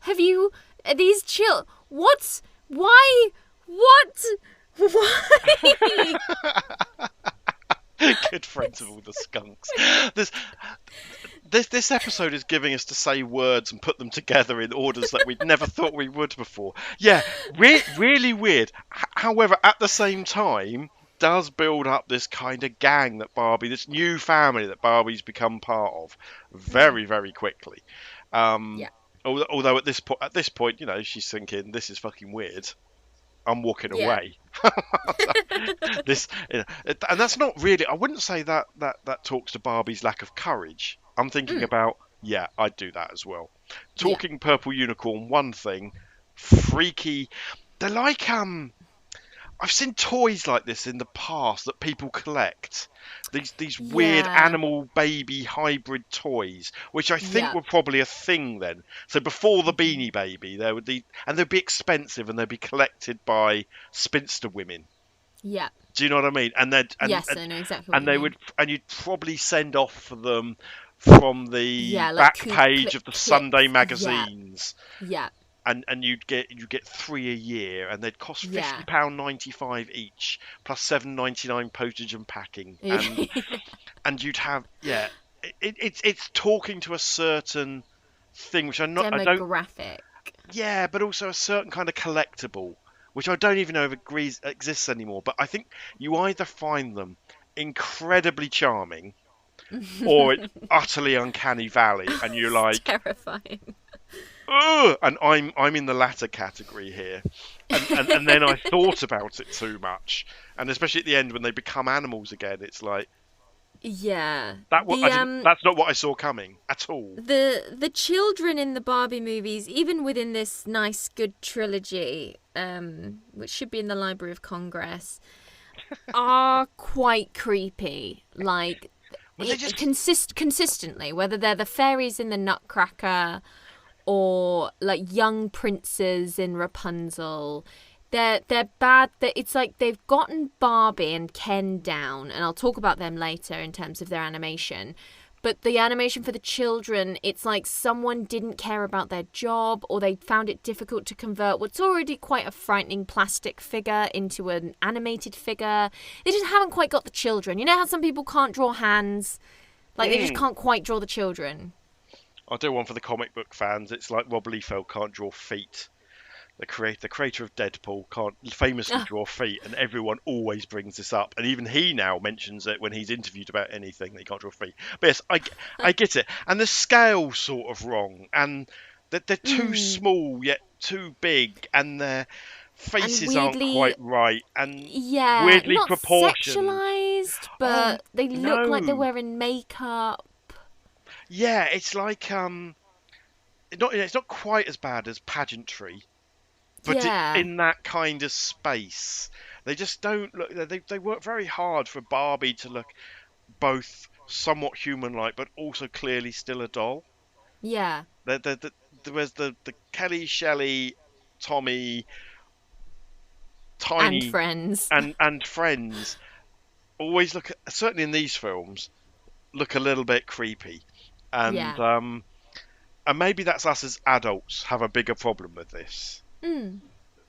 Are these What's... Why? What? Why? Good friends of all the skunks. This episode is giving us to say words and put them together in orders that we'd never thought we would before. Yeah, really weird. However, at the same time... does build up this kind of gang that this new family that Barbie's become part of very, very quickly. Although at this point, she's thinking, this is fucking weird. I'm walking away. And that's not really, I wouldn't say that talks to Barbie's lack of courage. I'm thinking about, I'd do that as well. Talking purple unicorn, one thing, freaky. They're like, I've seen toys like this in the past that people collect. These weird animal baby hybrid toys, which I think were probably a thing then. So before the Beanie Baby, and they'd be expensive, and they'd be collected by spinster women. Yeah. Do you know what I mean? Yes, I know exactly. And you'd probably send off for them from the back page of the Sunday magazines. Yeah. And you'd get 3 a year, and they'd cost £50.95 each, plus £7.99 postage and packing, and you'd have it's talking to a certain thing which demographic. But also a certain kind of collectible, which I don't even know if it exists anymore. But I think you either find them incredibly charming, or it's utterly uncanny valley, and you're like terrifying. And I'm in the latter category here, and then I thought about it too much, and especially at the end when they become animals again, it's like, that's not what I saw coming at all. The children in the Barbie movies, even within this nice good trilogy, which should be in the Library of Congress, are quite creepy. Like, consistently, whether they're the fairies in the Nutcracker, or like young princes in Rapunzel, they're bad. It's like they've gotten Barbie and Ken down, and I'll talk about them later in terms of their animation. But the animation for the children, it's like someone didn't care about their job, or they found it difficult to convert what's already quite a frightening plastic figure into an animated figure. They just haven't quite got the children. You know how some people can't draw hands? Like, they just can't quite draw the children. I'll do one for the comic book fans. It's like Rob Liefeld can't draw feet. The creator of Deadpool can't famously draw feet, and everyone always brings this up. And even he now mentions it when he's interviewed about anything, that he can't draw feet. But yes, I get it. And the scale's sort of wrong, and they're too small yet too big, and their faces aren't quite right, and weirdly not proportioned. Sexualized, but they look like they're wearing makeup. Yeah, it's like it's not quite as bad as pageantry, but in that kind of space. They just don't look. They work very hard for Barbie to look both somewhat human-like, but also clearly still a doll. Yeah. There was the Kelly, Shelley, Tommy, Tiny, and friends, and friends. Always look, certainly in these films, look a little bit creepy. And maybe that's us as adults have a bigger problem with this. And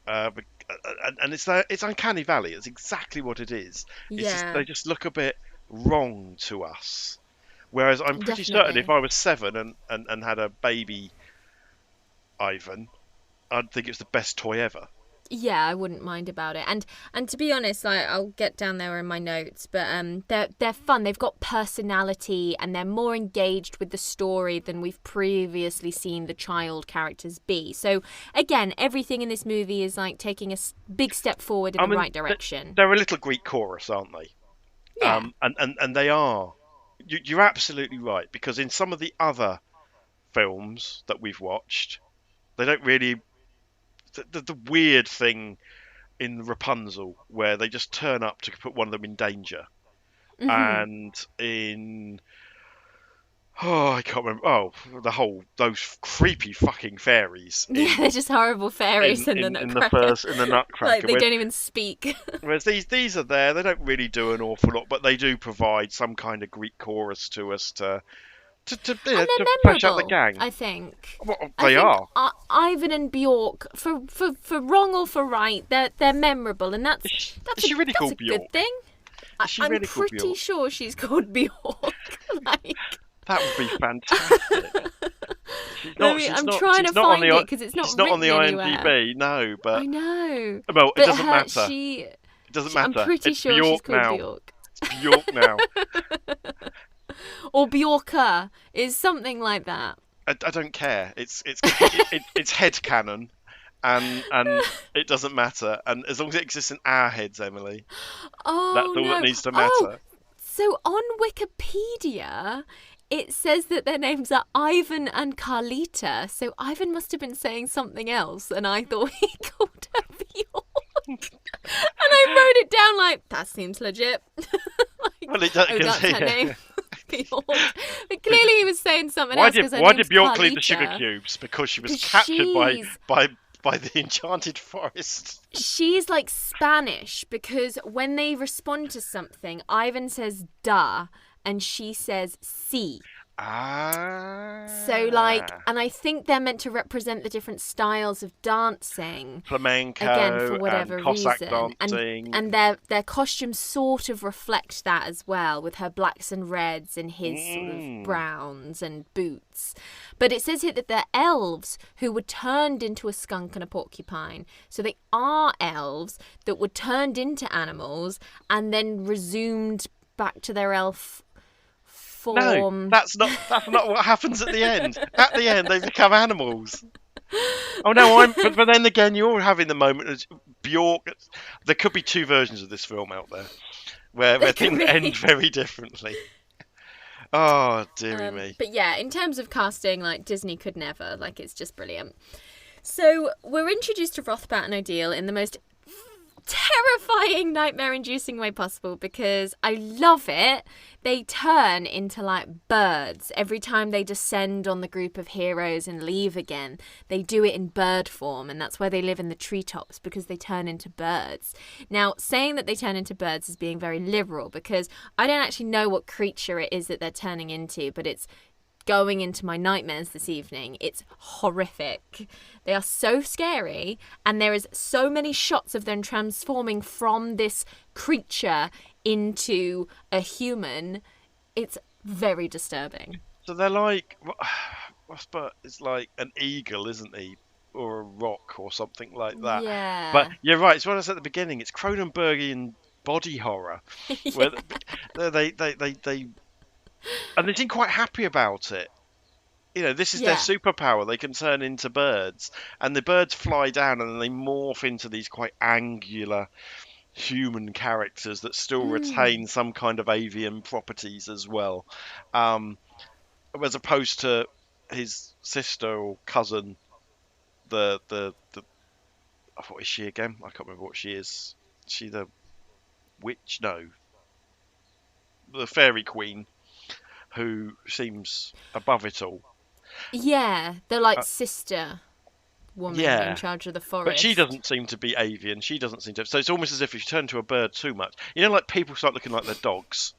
it's Uncanny Valley. It's exactly what it is. They just look a bit wrong to us. Whereas I'm pretty certain if I was 7 and had a baby Ivan, I'd think it's the best toy ever. Yeah, I wouldn't mind about it. And to be honest, I'll get down there in my notes, but they're fun. They've got personality, and they're more engaged with the story than we've previously seen the child characters be. So again, everything in this movie is like taking a big step forward in the right direction. They're a little Greek chorus, aren't they? Yeah. And they are. You're absolutely right, because in some of the other films that we've watched, they don't really. The weird thing in Rapunzel, where they just turn up to put one of them in danger, and in I can't remember. Those creepy fucking fairies. They're just horrible fairies in the Nutcracker. In the Nutcracker, like they don't even speak. Whereas these are there. They don't really do an awful lot, but they do provide some kind of Greek chorus to us to fresh up the gang. I think. Well, they are. Ivan and Bjork, for wrong or for right, they're memorable, and that's is she really called a Bjork? Good thing. I'm pretty sure she's called Bjork. That would be fantastic. I'm trying to find it because it's not She's not on the IMDb. Anywhere. No, but I know. Well, it doesn't matter. It doesn't matter. I'm pretty sure Bjork she's called now. Bjork. It's Bjork now. Or Bjorka is something like that. I don't care. It's headcanon, and it doesn't matter. And as long as it exists in our heads, Emily, that's all that needs to matter. So on Wikipedia, it says that their names are Ivan and Carlita. So Ivan must have been saying something else, and I thought he called her Bjork. And I wrote it down like, that seems legit. Well, it does. That's her name. Bjork. But clearly he was saying something why else. Why did Bjork leave the Carlita. sugar cubes? Because she was captured by the Enchanted Forest. She's like Spanish, because when they respond to something, Ivan says "da" and she says "si." So and I think they're meant to represent the different styles of dancing, flamenco, again for whatever and Cossack reason, dancing, and their costumes sort of reflect that as well, with her blacks and reds and his sort of browns and boots. But it says here that they're elves who were turned into a skunk and a porcupine. So they are elves that were turned into animals and then resumed back to their elf form. No, that's not what happens at the end. At the end, they become animals. Oh no, but then again, you're having the moment as Bjork. There could be 2 versions of this film out there, where things end very differently. Oh dearie me. But yeah, in terms of casting, like Disney could never. Like, it's just brilliant. So we're introduced to Rothbatten Ideal in the most terrifying, nightmare-inducing way possible, because I love it. They turn into like birds every time they descend on the group of heroes and leave again. They do it in bird form, and that's why they live in the treetops, because they turn into birds. Now, saying that they turn into birds is being very liberal, because I don't actually know what creature it is that they're turning into, but it's going into my nightmares this evening. It's horrific. They are so scary, and there is so many shots of them transforming from this creature into a human. It's very disturbing. So they're like, but it's like an eagle, isn't he? Or a rock or something like that. But Yeah. you're right. It's what I said at the beginning. It's Cronenbergian body horror, Yeah. where they and they seem quite happy about it. This is their Yeah. superpower. They can turn into birds, and the birds fly down, and then they morph into these quite angular human characters that still Mm. retain some kind of avian properties as well, um, as opposed to his sister or cousin, the what is she again? I can't remember what she is. Is she the witch? No, the fairy queen who seems above it all. Yeah. They're like Uh, sister woman in yeah, charge of the but she forest. doesn't seem to be avian. She doesn't seem to. So it's almost as if you turn to a bird too much. Like people start looking like their dogs.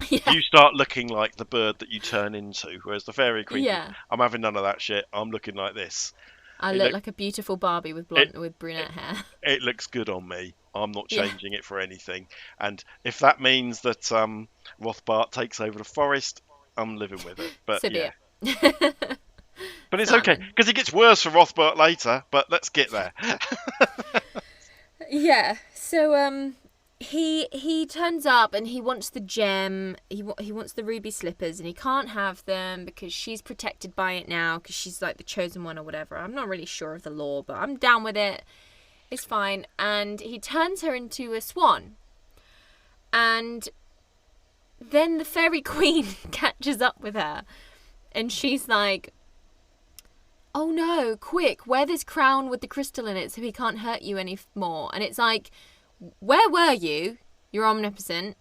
Yeah. You start looking like the bird that you turn into. Whereas the fairy queen says, Yeah. I'm having none of that shit. I'm looking like this. I It look look like a beautiful Barbie with it, blonde with it brunette hair. it looks good on me. I'm not Yeah. changing it for anything. And if that means that Rothbart takes over the forest, I'm living with it. But So be yeah. it. But it's okay Fun. because it gets worse for Rothbart later. But let's get there. Yeah. So he turns up and he wants the gem. He wants the ruby slippers and he can't have them because she's protected by it now because she's like the chosen one or whatever. I'm not really sure of the law, but I'm down with it. It's fine. And he turns her into a swan. And then the fairy queen catches up with her and she's like, oh no, quick, wear this crown with the crystal in it so he can't hurt you anymore. And it's like, where were you? You're omnipotent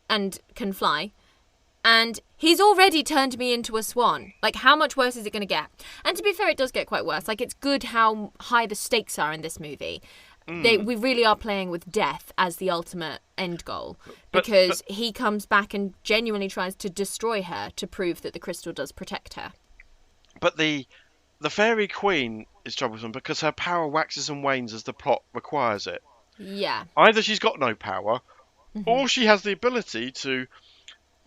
and can fly. And he's already turned me into a swan. Like, how much worse is it going to get? And to be fair, it does get quite worse. Like, it's good how high the stakes are in this movie. We really are playing with death as the ultimate end goal. But Because he comes back and genuinely tries to destroy her to prove that the crystal does protect her. but the fairy queen is troublesome because her power waxes and wanes as the plot requires it. Yeah. Either she's got no power, or she has the ability to,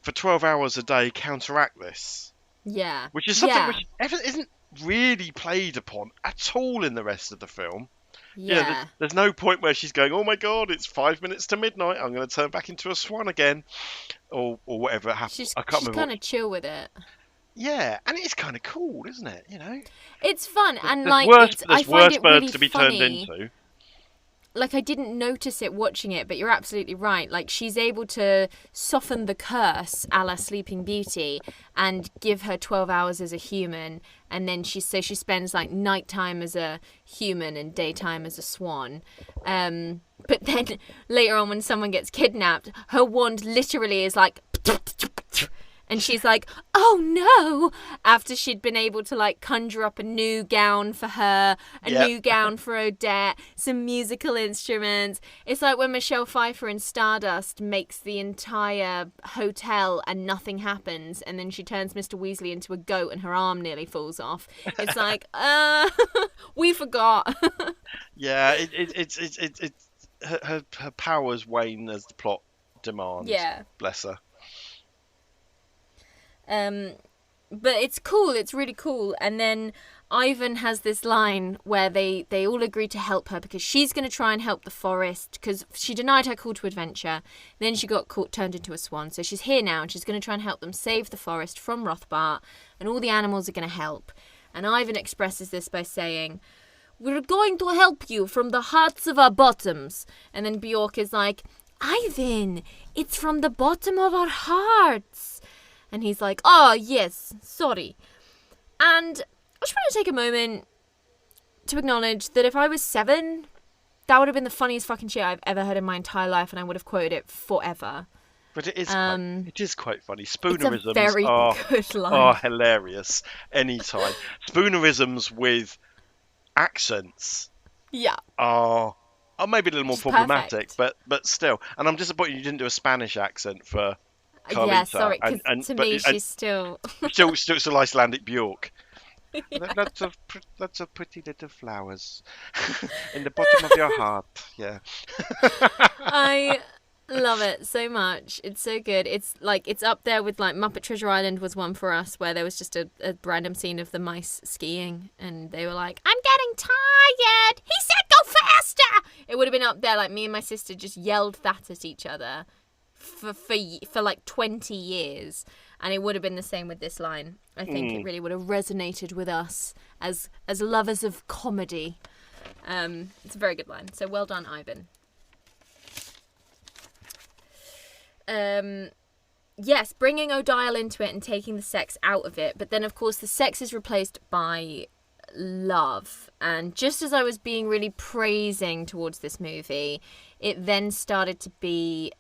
for 12 hours a day, counteract this. Yeah. Which is something Yeah. which isn't really played upon at all in the rest of the film. Yeah. There's no point where she's going, oh my god, it's 5 minutes to midnight, I'm going to turn back into a swan again. Or whatever happens. She's I can't remember. kind of chill with it. Yeah, and it's kind of cool, isn't it? It's fun and There's like worse, it's. I there's find worse it birds really to be funny. turned into. Like I didn't notice it watching it, but you're absolutely right. Like she's able to soften the curse, a la Sleeping Beauty, and give her 12 hours as a human, and then she spends like nighttime as a human and daytime as a swan. But then later on, when someone gets kidnapped, her wand literally is like. And she's like, oh no, after she'd been able to like conjure up a new gown for her, new gown for Odette, some musical instruments. It's like when Michelle Pfeiffer in Stardust makes the entire hotel and nothing happens. And then she turns Mr. Weasley into a goat and her arm nearly falls off. It's like, we forgot. Yeah, it's her powers wane as the plot demands. Yeah. Bless her. But it's cool. It's really cool. And then Ivan has this line where they all agree to help her because she's going to try and help the forest because she denied her call to adventure. Then she got turned into a swan. So she's here now and she's going to try and help them save the forest from Rothbart. And all the animals are going to help. And Ivan expresses this by saying, we're going to help you from the hearts of our bottoms. And then Bjork is like, Ivan, it's from the bottom of our hearts. And he's like, oh, yes, sorry. And I just want to take a moment to acknowledge that if I was 7, that would have been the funniest fucking shit I've ever heard in my entire life, and I would have quoted it forever. But it is quite funny. It's Spoonerisms a very good line. are hilarious anytime. Spoonerisms with accents Yeah. are maybe a little more Just problematic, perfect. but still. And I'm disappointed you didn't do a Spanish accent for Carlita. Yeah, sorry, because to me, she's still... still Icelandic Bjork. Lots of pretty little flowers in the bottom of your heart. Yeah. Love it so much. It's so good. It's up there with like Muppet Treasure Island was one for us where there was just a random scene of the mice skiing and they were like, I'm getting tired. He said go faster. It would have been up there. Like me and my sister just yelled that at each other for like 20 years. And it would have been the same with this line. I think it really would have resonated with us as lovers of comedy. It's a very good line. So well done, Ivan. Yes, bringing Odile into it and taking the sex out of it. But then, of course, the sex is replaced by love. And just as I was being really praising towards this movie, it then started to be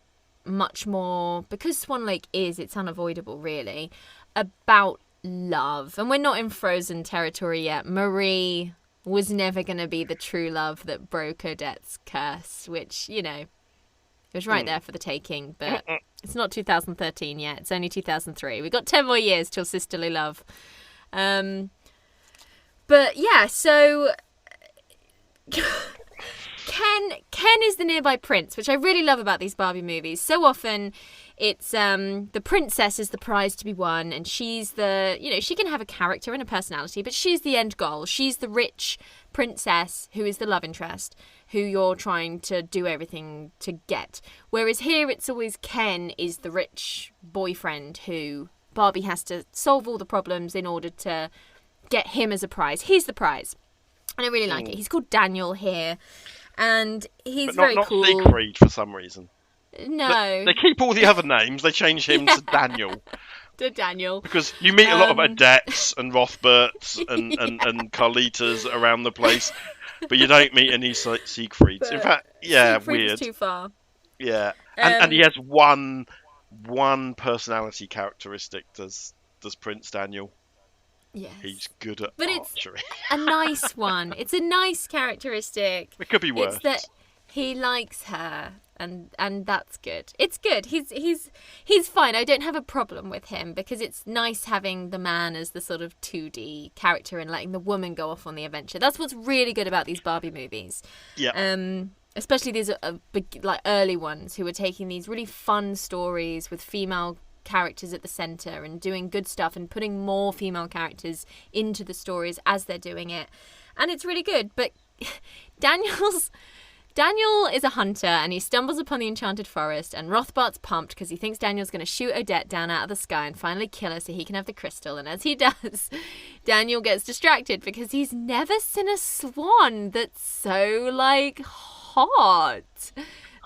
much more, because Swan Lake it's unavoidable, really, about love. And we're not in Frozen territory yet. Marie was never going to be the true love that broke Odette's curse, which, it was right there for the taking, but it's not 2013 yet. It's only 2003. We've got 10 more years till sisterly love. But yeah, so Ken is the nearby prince, which I really love about these Barbie movies. So often it's the princess is the prize to be won, and she's she can have a character and a personality, but she's the end goal. She's the rich princess who is the love interest, who you're trying to do everything to get. Whereas here it's always Ken is the rich boyfriend who Barbie has to solve all the problems in order to get him as a prize. He's the prize. And I really like it. He's called Daniel here. And he's very cool. Not Siegfried for some reason. No. They keep all the other names. They change him to Daniel. To Daniel. Because you meet a lot of Odettes and Rothberts and Carlitas around the place. But you don't meet any Siegfrieds. In fact, Siegfried weird. Is too far. Yeah, and he has one personality characteristic. Does Prince Daniel? Yes. He's good at archery. It's a nice one. It's a nice characteristic. It could be worse. It's that he likes her, and that's good. It's good. He's fine. I don't have a problem with him because it's nice having the man as the sort of 2D character and letting the woman go off on the adventure. That's what's really good about these Barbie movies. Yeah. Especially these big, like early ones who are taking these really fun stories with female characters at the center and doing good stuff and putting more female characters into the stories as they're doing it, and it's really good. But Daniel is a hunter and he stumbles upon the Enchanted Forest, and Rothbart's pumped because he thinks Daniel's going to shoot Odette down out of the sky and finally kill her so he can have the crystal. And as he does, Daniel gets distracted because he's never seen a swan that's so like hot.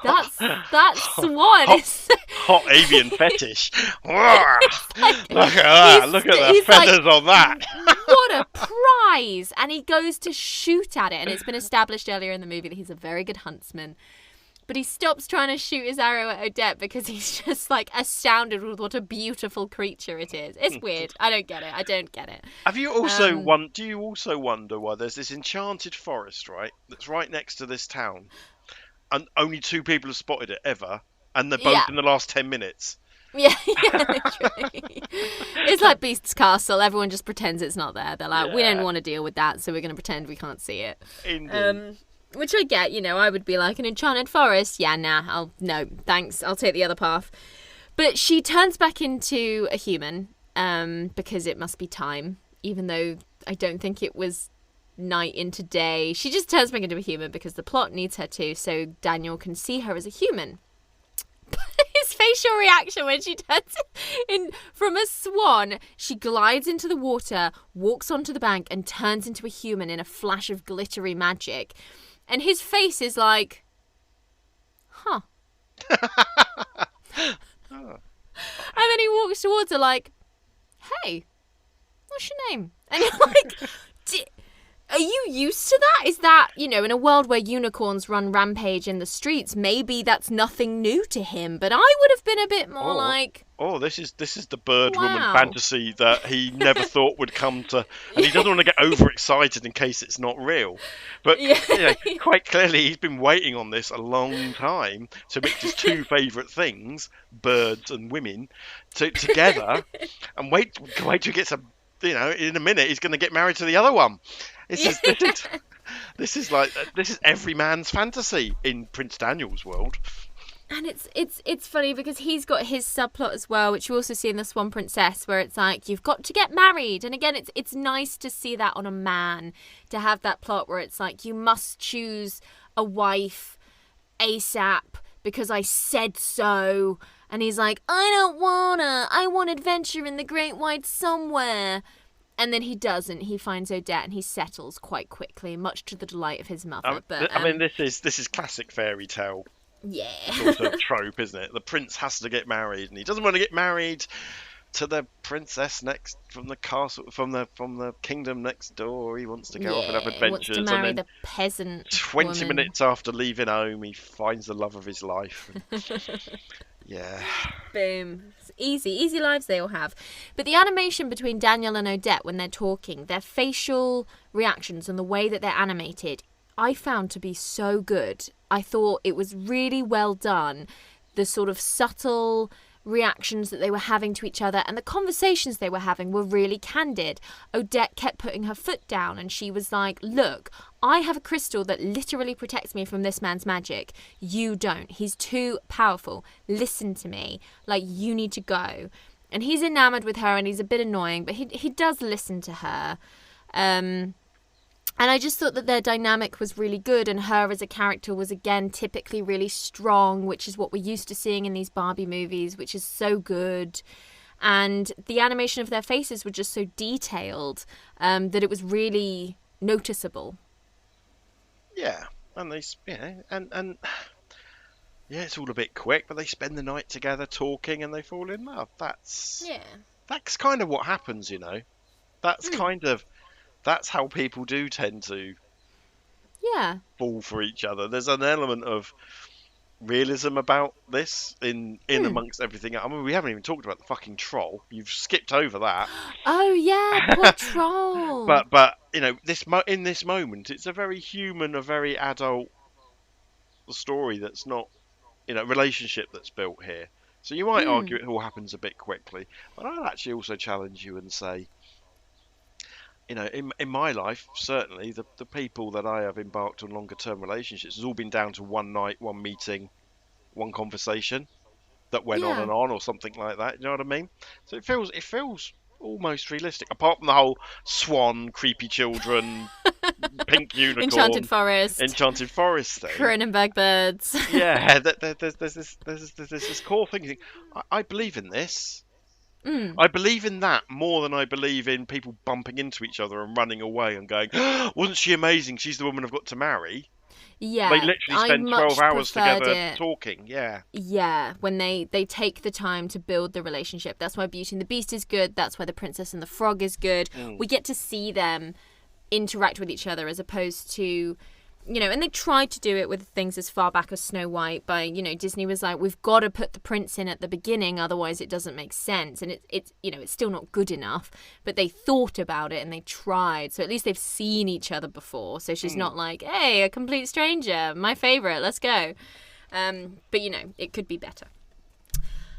That swan is hot avian fetish. Look at that! Look at the feathers on that. What a prize! And he goes to shoot at it, and it's been established earlier in the movie that he's a very good huntsman. But he stops trying to shoot his arrow at Odette because he's just like astounded with what a beautiful creature it is. It's weird. I don't get it. Have you also do you also wonder why there's this enchanted forest, right? That's right next to this town. And only 2 people have spotted it ever, and they're both in the last 10 minutes. Yeah, literally. It's like Beast's Castle. Everyone just pretends it's not there. They're like, we don't want to deal with that, so we're going to pretend we can't see it. Indeed. Which I get, I would be like, an enchanted forest? Yeah, nah, no, thanks. I'll take the other path. But she turns back into a human, because it must be time, even though I don't think it was night into day. She just turns back into a human because the plot needs her to, so Daniel can see her as a human. But his facial reaction when she turns in from a swan, she glides into the water, walks onto the bank, and turns into a human in a flash of glittery magic. And his face is like, huh. And then he walks towards her like, hey, what's your name? And you're like, are you used to that? Is that, in a world where unicorns run rampage in the streets, maybe that's nothing new to him. But I would have been a bit more like... Oh, this is the bird woman fantasy that he never thought would come to... And he doesn't want to get overexcited in case it's not real. But quite clearly he's been waiting on this a long time to mix his 2 favourite things, birds and women, together. And wait till he gets in a minute he's going to get married to the other one. This is every man's fantasy in Prince Daniel's world. And it's funny because he's got his subplot as well, which you also see in the Swan Princess, where it's like you've got to get married. And again, it's nice to see that on a man, to have that plot where it's like you must choose a wife ASAP because I said so. And he's like, I don't wanna. I want adventure in the great wide somewhere. And then he doesn't. He finds Odette and he settles quite quickly, much to the delight of his mother. I mean, this is classic fairy tale. Yeah. Sort of trope, isn't it? The prince has to get married, and he doesn't want to get married to the princess next from the castle, from the kingdom next door. He wants to go off and have adventures. Wants to marry and then the peasant 20 woman. minutes after leaving home, he finds the love of his life. Yeah. Boom. It's easy lives they all have. But the animation between Daniel and Odette when they're talking, their facial reactions and the way that they're animated, I found to be so good. I thought it was really well done. The sort of subtle reactions that they were having to each other and the conversations they were having were really candid. Odette kept putting her foot down and she was like, look, I have a crystal that literally protects me from this man's magic. You don't. He's too powerful. Listen to me. Like, you need to go. And he's enamored with her and he's a bit annoying, but he does listen to her. And I just thought that their dynamic was really good, and her as a character was, again, typically really strong, which is what we're used to seeing in these Barbie movies, which is so good. And the animation of their faces were just so detailed that it was really noticeable. Yeah, and and yeah, it's all a bit quick, but they spend the night together talking and they fall in love. That's kind of what happens, you know. That's how people do tend to fall for each other. There's an element of realism about this in amongst everything. I mean, we haven't even talked about the fucking troll. You've skipped over that. Oh yeah, poor troll. But you know, in this moment, it's a very human, a very adult story that's not, you know, relationship that's built here. So you might argue it all happens a bit quickly, but I'd actually also challenge you and say, you know, in my life, certainly, the people that I have embarked on longer term relationships has all been down to one night, one meeting, one conversation that went on and on, or something like that. You know what I mean? So it feels almost realistic, apart from the whole swan, creepy children, pink unicorn, Enchanted Forest thing, Cronenberg birds. Yeah, there's this core thing. I believe in this. I believe in that more than I believe in people bumping into each other and running away and going, oh, wasn't she amazing? She's the woman I've got to marry. Yeah. They literally spend 12 hours together talking. Yeah. Yeah, when they take the time to build the relationship. That's why Beauty and the Beast is good. That's why The Princess and the Frog is good. We get to see them interact with each other as opposed to, you know, and they tried to do it with things as far back as Snow White by, you know, Disney was like, we've got to put the prince in at the beginning, otherwise it doesn't make sense. And it's you know, it's still not good enough, but they thought about it and they tried. So at least they've seen each other before. So she's not like, hey, a complete stranger, my favourite, let's go. But, you know, it could be better.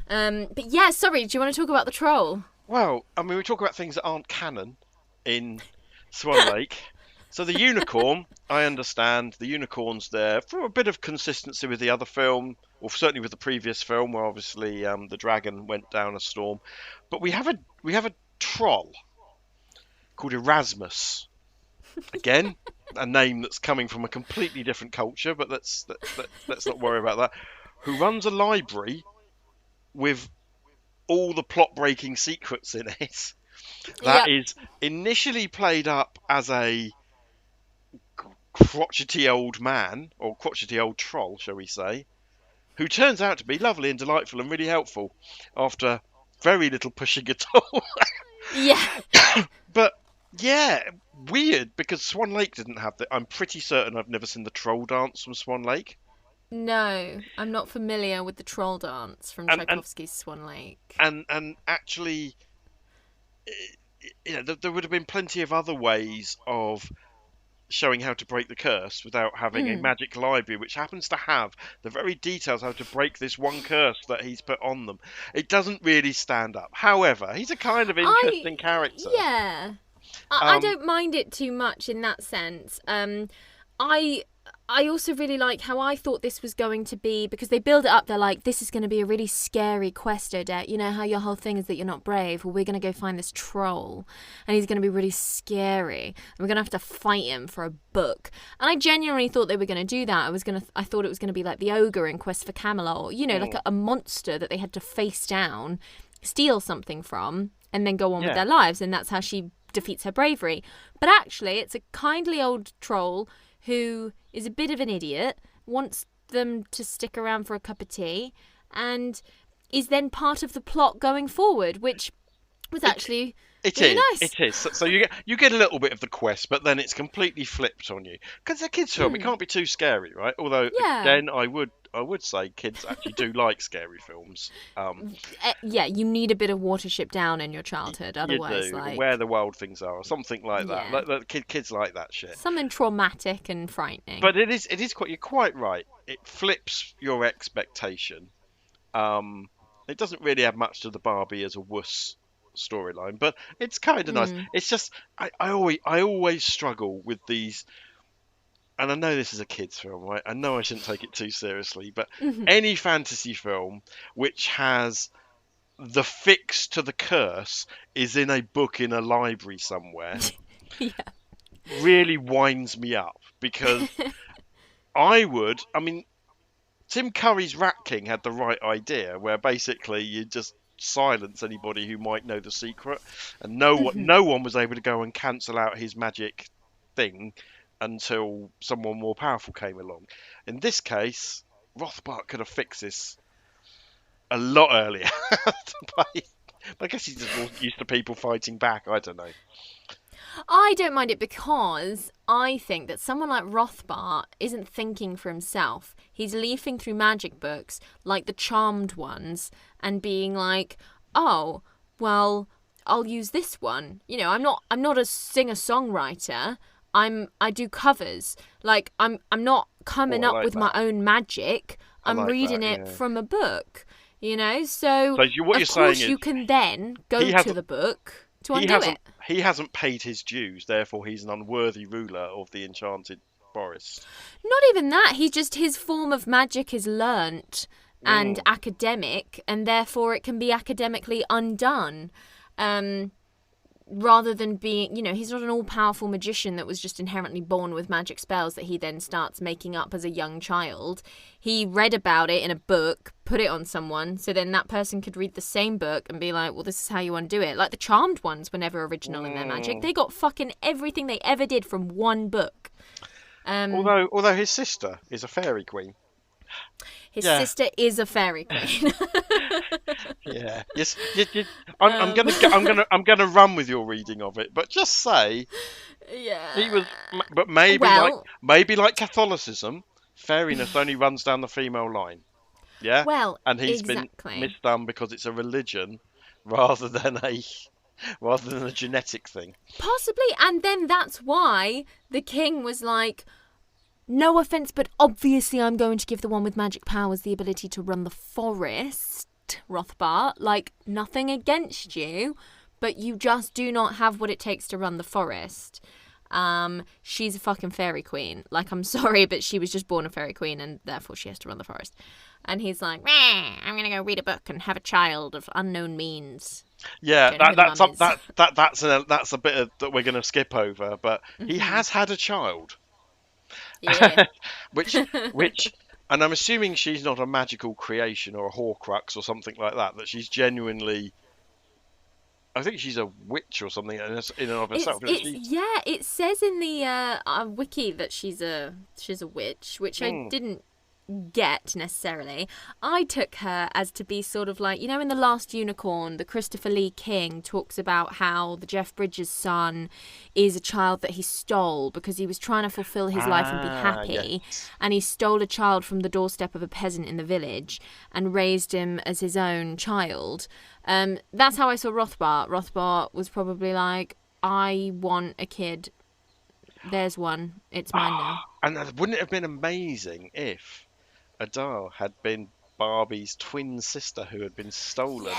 But yeah, sorry, do you want to talk about the troll? Well, I mean, we talk about things that aren't canon in Swan Lake. So the unicorn, I understand, the unicorn's there for a bit of consistency with the other film, or certainly with the previous film, where obviously the dragon went down a storm. But we have a troll called Erasmus. Again, a name that's coming from a completely different culture, but let's not worry about that. Who runs a library with all the plot-breaking secrets in it. That is initially played up as a crotchety old man, or crotchety old troll, shall we say, who turns out to be lovely and delightful and really helpful after very little pushing at all. Yeah. But yeah, weird, because Swan Lake didn't have that. I'm pretty certain I've never seen the troll dance from Swan Lake. No, I'm not familiar with the troll dance from Tchaikovsky's Swan Lake. And actually, you know, there would have been plenty of other ways of showing how to break the curse without having a magic library, which happens to have the very details how to break this one curse that he's put on them. It doesn't really stand up. However, he's a kind of interesting character. Yeah. I don't mind it too much in that sense. I also really like how I thought this was going to be, because they build it up. They're like, this is going to be a really scary quest, Odette. You know how your whole thing is that you're not brave? Well, we're going to go find this troll, and he's going to be really scary. And we're going to have to fight him for a book. And I genuinely thought they were going to do that. I thought it was going to be like the ogre in Quest for Camelot, you know, like a monster that they had to face down, steal something from, and then go on with their lives. And that's how she defeats her bravery. But actually, it's a kindly old troll who is a bit of an idiot, wants them to stick around for a cup of tea, and is then part of the plot going forward, which was actually really nice. It is. So you get a little bit of the quest, but then it's completely flipped on you. Because it's a kids' film, it can't be too scary, right? Although, again, I would say kids actually do like scary films. Yeah, you need a bit of Watership Down in your childhood, otherwise, you do. like Where the Wild Things Are, or something like that. Like kids like that shit. Something traumatic and frightening. But you're quite right. It flips your expectation. It doesn't really have much to the Barbie as a wuss storyline, but it's kind of nice. It's just I always struggle with these, and I know this is a kids film, right? I know I shouldn't take it too seriously, but any fantasy film which has the fix to the curse is in a book in a library somewhere really winds me up, because I mean, Tim Curry's Rat King had the right idea, where basically you just silence anybody who might know the secret, and no one was able to go and cancel out his magic thing until someone more powerful came along. In this case, Rothbart could have fixed this a lot earlier. I guess he's just more used to people fighting back. I don't know. I don't mind it, because I think that someone like Rothbart isn't thinking for himself. He's leafing through magic books, like the Charmed ones, and being like, oh, well, I'll use this one. You know, I'm not a singer-songwriter. I do covers. Like, I'm not coming up with my own magic. I'm reading it from a book. You know, so what you're of saying course is you can then go to the book to undo it. He hasn't paid his dues, therefore he's an unworthy ruler of the Enchanted Forest. Not even that. His form of magic is learnt and academic, and therefore it can be academically undone. Rather than being, you know, he's not an all-powerful magician that was just inherently born with magic spells that he then starts making up as a young child. He read about it in a book, put it on someone, so then that person could read the same book and be like, well, this is how you undo it. Like the Charmed ones were never original in their magic. They got fucking everything they ever did from one book. Although his sister is a fairy queen. His sister is a fairy queen. Yeah. Yes. I'm gonna run with your reading of it, but just say. Yeah. He was, but maybe like Catholicism, fairiness only runs down the female line. Yeah. Well, and he's been misdone because it's a religion rather than a genetic thing. Possibly, and then that's why the king was like, no offence, but obviously I'm going to give the one with magic powers the ability to run the forest, Rothbart. Like, nothing against you, but you just do not have what it takes to run the forest. She's a fucking fairy queen. Like, I'm sorry, but she was just born a fairy queen, and therefore she has to run the forest. And he's like, I'm going to go read a book and have a child of unknown means. Yeah, that's a bit that we're going to skip over, but he has had a child. Yeah. which, and I'm assuming she's not a magical creation or a Horcrux or something like that. That she's genuinely, I think she's a witch or something in and of herself. It says in the wiki that she's a witch, which I didn't get necessarily. I took her as to be sort of like, you know, in The Last Unicorn, the Christopher Lee King talks about how the Jeff Bridges son is a child that he stole because he was trying to fulfill his life and be happy, and he stole a child from the doorstep of a peasant in the village and raised him as his own child. That's how I saw Rothbart. Rothbart was probably like, I want a kid. There's one. It's mine now. And wouldn't it have been amazing if Adele had been Barbie's twin sister who had been stolen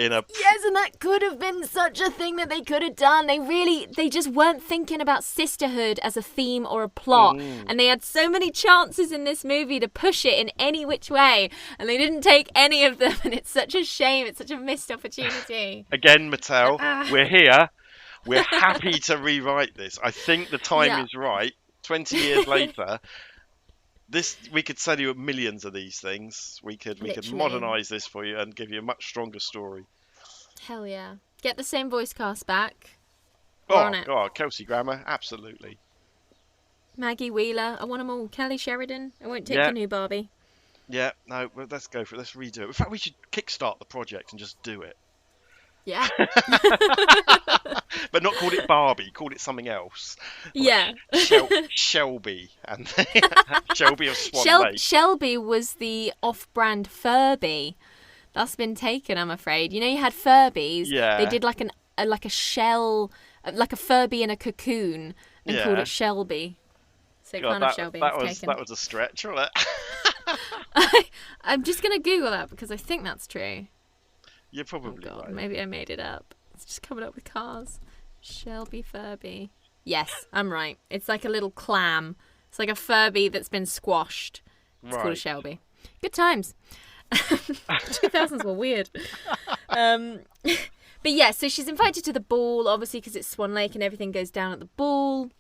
in a... Yes, and that could have been such a thing that they could have done. They just weren't thinking about sisterhood as a theme or a plot. And they had so many chances in this movie to push it in any which way, and they didn't take any of them, and it's such a shame. It's such a missed opportunity. Again, Mattel, we're here. We're happy to rewrite this. I think the time is right. 20 years later, we could sell you millions of these things. We could modernise this for you and give you a much stronger story. Hell yeah. Get the same voice cast back. Oh, God, Kelsey Grammer, absolutely. Maggie Wheeler, I want them all. Kelly Sheridan, I won't take a new Barbie. Yeah, no, let's go for it. Let's redo it. In fact, we should kickstart the project and just do it. Yeah. But not call it Barbie, call it something else. Yeah. Shelby. And Shelby of Swan Lake. Shelby was the off-brand Furby. That's been taken, I'm afraid. You know, you had Furbies. Yeah. They did like a shell, like a Furby in a cocoon, and called it Shelby. So God, kind of Shelby. That was a stretch, wasn't it? I'm just gonna Google that because I think that's true. You're probably right. Maybe I made it up. It's just coming up with cars. Shelby Furby. Yes, I'm right. It's like a little clam. It's like a Furby that's been squashed. It's called a Shelby. Good times. 2000s were weird. But yeah, so she's invited to the ball, obviously, because it's Swan Lake and everything goes down at the ball.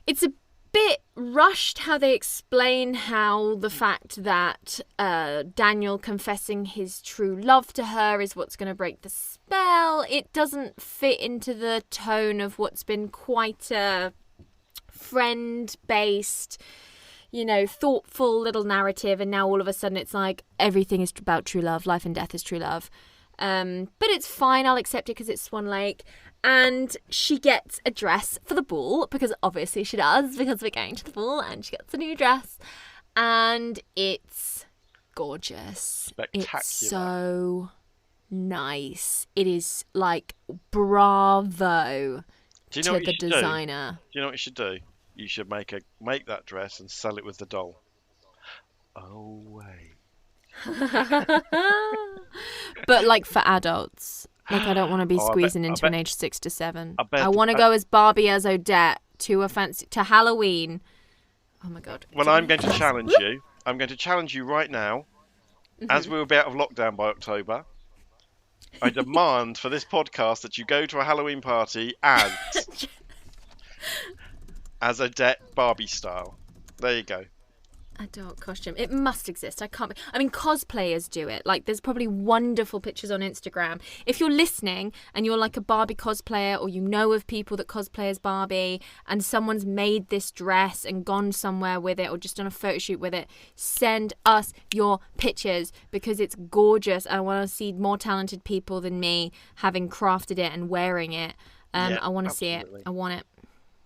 It's a bit rushed how they explain how the fact that Daniel confessing his true love to her is what's going to break the spell. It doesn't fit into the tone of what's been quite a friend-based, thoughtful little narrative, and now all of a sudden it's like everything is about true love, life and death is true love. But it's fine, I'll accept it because it's Swan Lake. And she gets a dress for the ball, because obviously she does, because we're going to the ball, and she gets a new dress. And it's gorgeous. Spectacular. It's so nice. It is like bravo to the designer. Do you know what you should do? You should make that dress and sell it with the doll. Oh, wait. But like for adults. Like, I don't want to be squeezing into an age 6 to 7. I want to go as Barbie as Odette to Halloween. Oh my God. Well, I'm going to challenge you. I'm going to challenge you right now. As we will be out of lockdown by October, I demand for this podcast that you go to a Halloween party as Odette Barbie style. There you go. Adult costume. It must exist. Cosplayers do it. Like, there's probably wonderful pictures on Instagram. If you're listening and you're like a Barbie cosplayer, or you know of people that cosplay as Barbie, and someone's made this dress and gone somewhere with it, or just done a photo shoot with it, send us your pictures, because it's gorgeous. I want to see more talented people than me having crafted it and wearing it. I want to see it. I want it.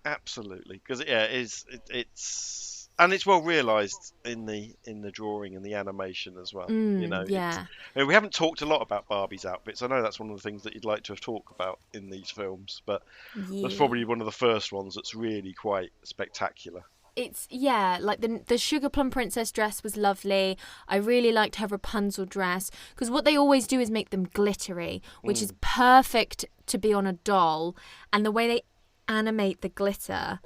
Absolutely. Because it's... And it's well realised in the drawing and the animation as well. Yeah. We haven't talked a lot about Barbie's outfits. I know that's one of the things that you'd like to have talked about in these films, but that's probably one of the first ones that's really quite spectacular. It's, like the Sugar Plum Princess dress was lovely. I really liked her Rapunzel dress, because what they always do is make them glittery, which is perfect to be on a doll. And the way they animate the glitter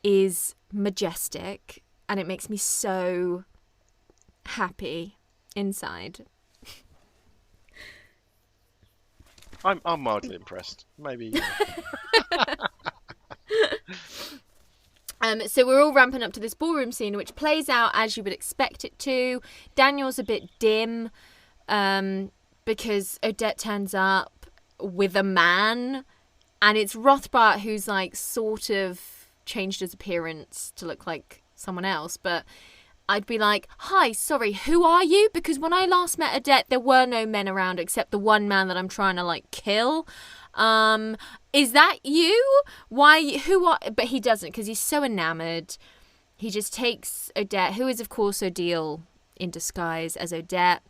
is majestic. And it makes me so happy inside. I'm mildly impressed. Maybe. So we're all ramping up to this ballroom scene, which plays out as you would expect it to. Daniel's a bit dim because Odette turns up with a man, and it's Rothbart who's like sort of changed his appearance to look like someone else, but I'd be like, hi, sorry, who are you? Because when I last met Odette, there were no men around except the one man that I'm trying to like kill. Is that you? Why? Who are? But he doesn't, because he's so enamored. He just takes Odette, who is of course Odile in disguise as Odette,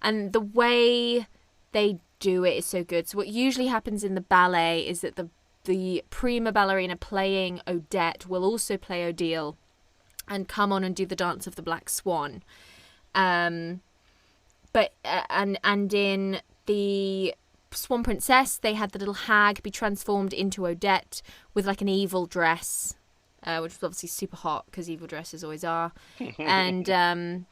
and the way they do it is so good. So what usually happens in the ballet is that the prima ballerina playing Odette will also play Odile and come on and do the dance of the Black Swan. But in the Swan Princess, they had the little hag be transformed into Odette with like an evil dress, which was obviously super hot because evil dresses always are. And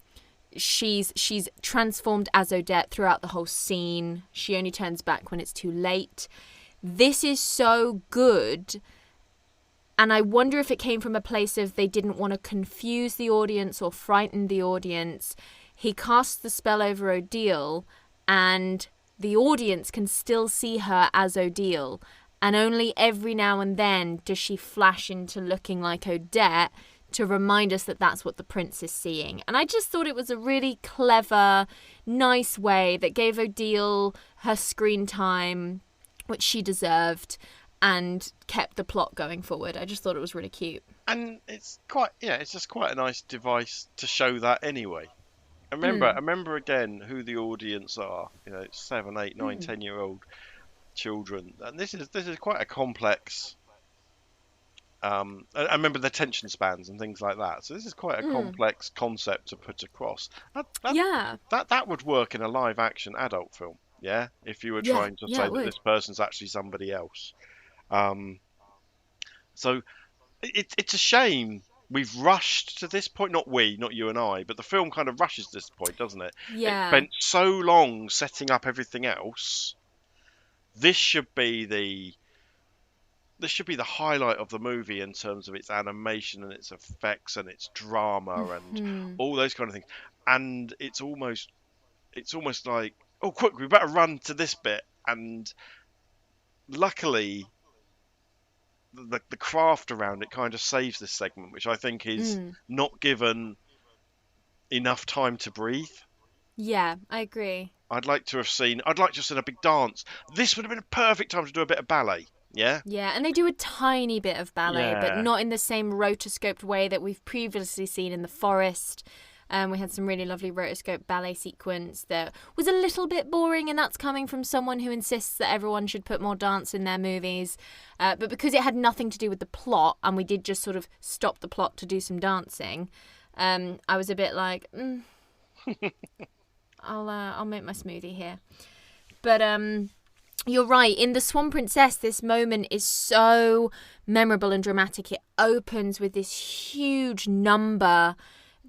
she's transformed as Odette throughout the whole scene. She only turns back when it's too late. This is so good. And I wonder if it came from a place of they didn't want to confuse the audience or frighten the audience. He casts the spell over Odile, and the audience can still see her as Odile. And only every now and then does she flash into looking like Odette to remind us that that's what the prince is seeing. And I just thought it was a really clever, nice way that gave Odile her screen time, which she deserved, and kept the plot going forward. I just thought it was really cute. And it's just quite a nice device to show that anyway. Remember again who the audience are. 7, 8, 9, 10-year-old children, and this is quite a complex. I remember the attention spans and things like that. So this is quite a complex concept to put across. That would work in a live action adult film. Yeah, if you were trying to say that this person's actually somebody else. So it's a shame we've rushed to this point. Not you and I, but the film kind of rushes to this point, doesn't it? Yeah. It spent so long setting up everything else. This should be the highlight of the movie in terms of its animation and its effects and its drama and all those kind of things. And it's almost like, oh, quick, we better run to this bit. And luckily, the craft around it kind of saves this segment, which I think is not given enough time to breathe. Yeah, I agree. I'd like to have seen a big dance. This would have been a perfect time to do a bit of ballet. Yeah? Yeah, and they do a tiny bit of ballet, but not in the same rotoscoped way that we've previously seen in The Forest. We had some really lovely rotoscope ballet sequence that was a little bit boring, and that's coming from someone who insists that everyone should put more dance in their movies. But because it had nothing to do with the plot, and we did just sort of stop the plot to do some dancing, I was a bit like, I'll make my smoothie here. But you're right. In The Swan Princess, this moment is so memorable and dramatic. It opens with this huge number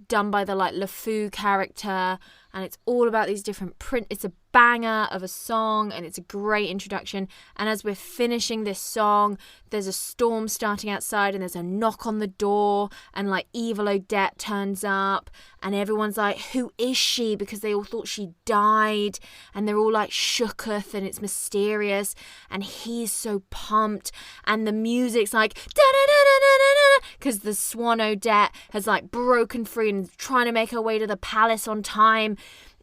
done by the LeFou character, and it's all about these different it's a banger of a song, and it's a great introduction. And as we're finishing this song, there's a storm starting outside, and there's a knock on the door, and evil Odette turns up, and everyone's like, who is she? Because they all thought she died, and they're all shooketh, and it's mysterious, and he's so pumped, and the music's like da da da da da da, because the swan Odette has broken free and trying to make her way to the palace on time.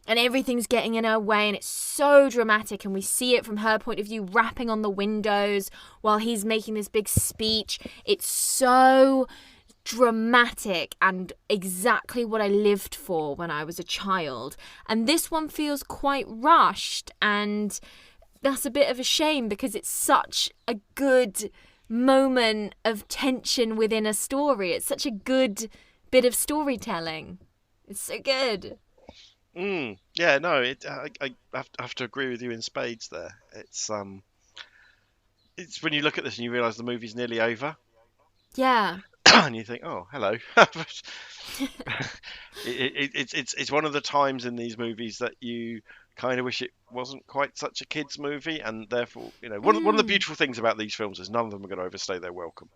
And everything's getting in her way, and it's so dramatic, and we see it from her point of view, rapping on the windows while he's making this big speech. It's so dramatic and exactly what I lived for when I was a child. And this one feels quite rushed, and that's a bit of a shame because it's such a good moment of tension within a story. It's such a good bit of storytelling. It's so good. Yeah, no, I have to agree with you in spades there. It's when you look at this and you realise the movie's nearly over. Yeah. And you think, oh, hello. It's one of the times in these movies that you kind of wish it wasn't quite such a kids' movie, and therefore, one of the beautiful things about these films is none of them are going to overstay their welcome.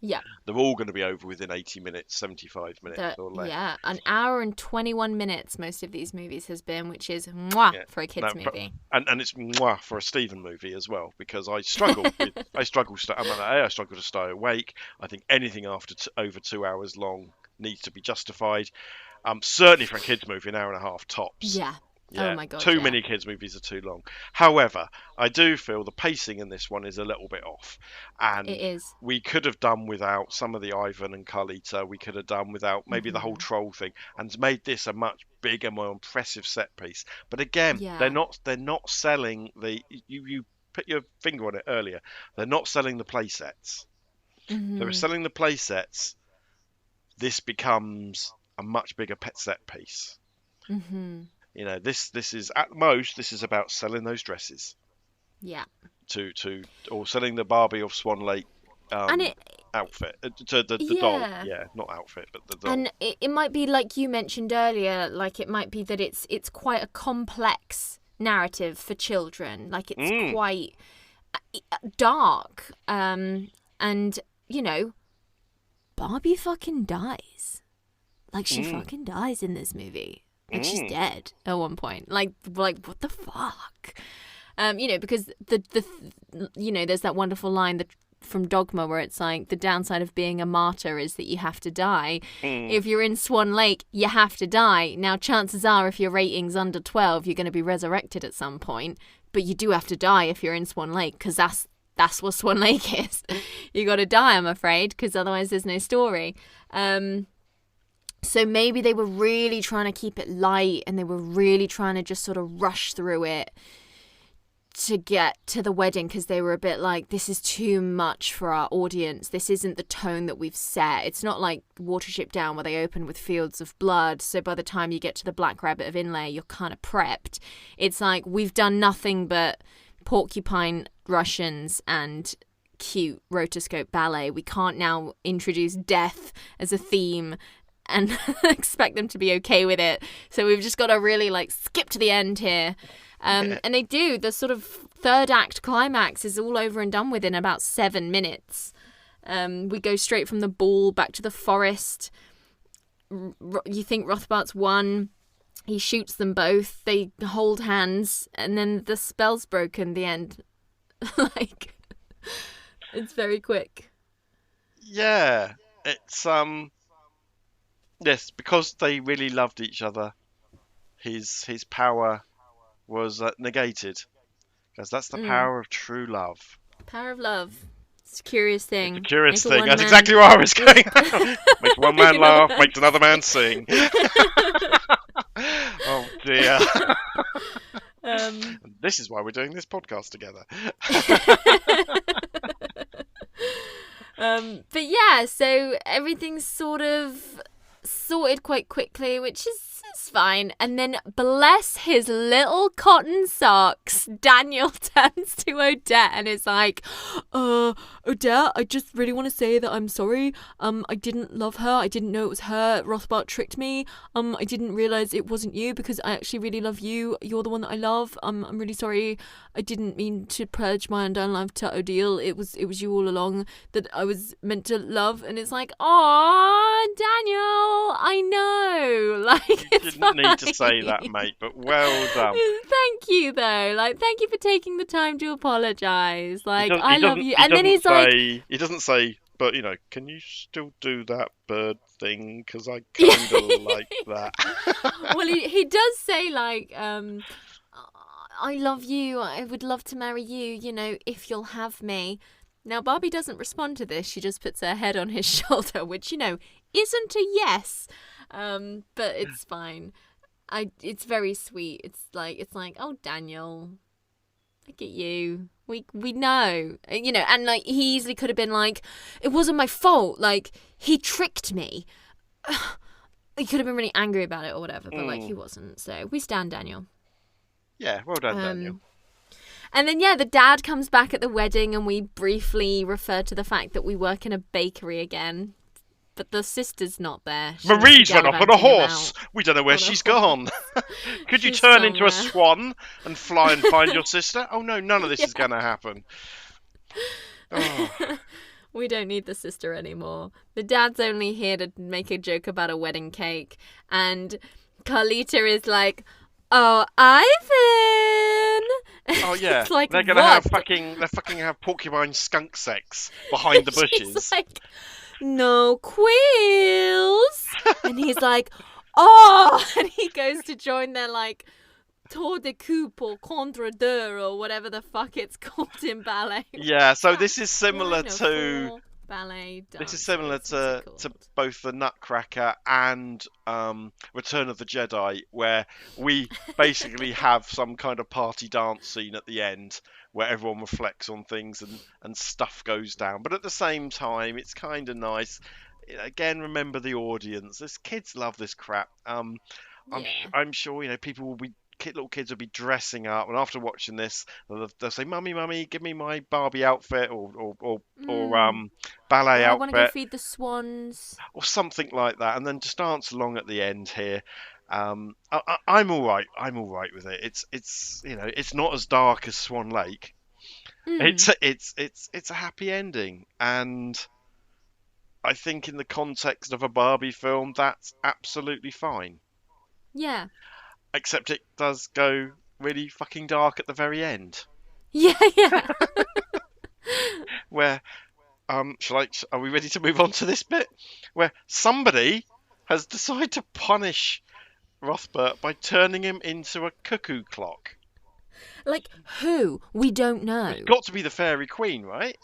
Yeah. They're all going to be over within 80 minutes, 75 minutes or less. Yeah, an hour and 21 minutes most of these movies has been, which is mwah for a kids movie. And it's mwah for a Stephen movie as well, because I struggle to stay awake. I think anything after over 2 hours long needs to be justified. Certainly for a kids movie, an hour and a half tops. Yeah. Yeah, oh my god, too many kids' movies are too long. However, I do feel the pacing in this one is a little bit off, and it is. We could have done without some of the Ivan and Carlita. We could have done without maybe the whole troll thing, and made this a much bigger, more impressive set piece. But again, they're not selling the. You put your finger on it earlier. They're not selling the play sets. They're selling the play sets. This becomes a much bigger pet set piece. This is at most this is about selling those dresses Yeah. to or selling the Barbie of Swan Lake And um it, outfit to the doll. yeah. Yeah, not outfit, but the doll. And it might be like you mentioned earlier, like it might be that it's quite a complex narrative for children. Like it's Mm, quite dark. And Barbie fucking dies. Like she mm, fucking dies in this movie. Like she's mm. dead at one point. Like what the fuck? Because there's that wonderful line that from Dogma where it's like the downside of being a martyr is that you have to die. Mm. If you're in Swan Lake, you have to die. Now, chances are, if your rating's under 12, you're going to be resurrected at some point. But you do have to die if you're in Swan Lake, because that's what Swan Lake is. You got to die, I'm afraid, because otherwise there's no story. So maybe they were really trying to keep it light, and they were really trying to just sort of rush through it to get to the wedding, because they were a bit like, this is too much for our audience. This isn't the tone that we've set. It's not like Watership Down where they open with fields of blood, so by the time you get to the Black Rabbit of Inlay, you're kind of prepped. It's like, we've done nothing but porcupine Russians and cute rotoscope ballet. We can't now introduce death as a theme and expect them to be okay with it. So we've just got to really like skip to the end here. And they do. The sort of third act climax is all over and done with in about 7 minutes. We go straight from the ball back to the forest. You think Rothbart's won. He shoots them both. They hold hands. And then the spell's broken, the end. Like, it's very quick. Yeah, it's yes, because they really loved each other. His power was negated, because that's the power of true love. Power of love. It's a curious thing. It's a curious Make a thing. That's one-man- exactly where I was going. Makes one man laugh, makes another man sing. Oh dear. This is why we're doing this podcast together. But yeah, so everything's sort of sorted quite quickly, which is fine. And then, bless his little cotton socks, Daniel turns to Odette and is like, Odette, I just really want to say that I'm sorry. I didn't love her. I didn't know it was her. Rothbart tricked me. I didn't realize it wasn't you, because I actually really love you. You're the one that I love. I'm really sorry. I didn't mean to pledge my undying life to Odile. It was you all along that I was meant to love. And it's like, aw, Daniel, I know. Like, You didn't need to say that, mate, but well done. Thank you, though. Like, thank you for taking the time to apologise. Like, He I love doesn't- you. he And then he's doesn't like, say- he doesn't say, but can you still do that bird thing? Because I kind of like that. well, he does say, like, I love you. I would love to marry you, if you'll have me. Now, Barbie doesn't respond to this. She just puts her head on his shoulder, which, isn't a yes. But it's fine. It's very sweet. It's like, oh, Daniel, look at you. We know, and like, he easily could have been like, it wasn't my fault. Like, he tricked me. He could have been really angry about it or whatever, but like, he wasn't. So we stand Daniel. Yeah, well done, Daniel. And then, the dad comes back at the wedding, and we briefly refer to the fact that we work in a bakery again. But the sister's not there. Marie's run off on a horse. About. We don't know where she's gone. Could you She's turn into a somewhere. swan and fly and find your sister? Oh no, none of this is going to happen. Oh. We don't need the sister anymore. The dad's only here to make a joke about a wedding cake. And Carlita is like, oh, Ivan! Oh yeah, It's like, they're gonna have what? they're fucking have porcupine skunk sex behind the bushes. She's like, no quills. And he's like, oh, and he goes to join their like tour de coupe or contre deux or whatever the fuck it's called in ballet. Yeah, so this is similar Line of to four ballet this is dancers, similar what's to it to called? both the Nutcracker and Return of the Jedi, where we basically have some kind of party dance scene at the end where everyone reflects on things and stuff goes down. But at the same time, it's kind of nice. Again, remember the audience. This kids love this crap. Yeah. I'm sure people will be little kids will be dressing up, and after watching this, they'll say, "Mummy, mummy, give me my Barbie outfit or Mm. ballet Or I want to go outfit feed the swans. or something like that," and then just dance along at the end here. I'm all right. I'm all right with it. It's not as dark as Swan Lake. Mm. It's a happy ending, and I think in the context of a Barbie film, that's absolutely fine. Yeah. Except it does go really fucking dark at the very end, Yeah, yeah. where are we ready to move on to this bit? Where somebody has decided to punish Rothbart by turning him into a cuckoo clock. Like who? We don't It's know. got to be the Fairy Queen, right?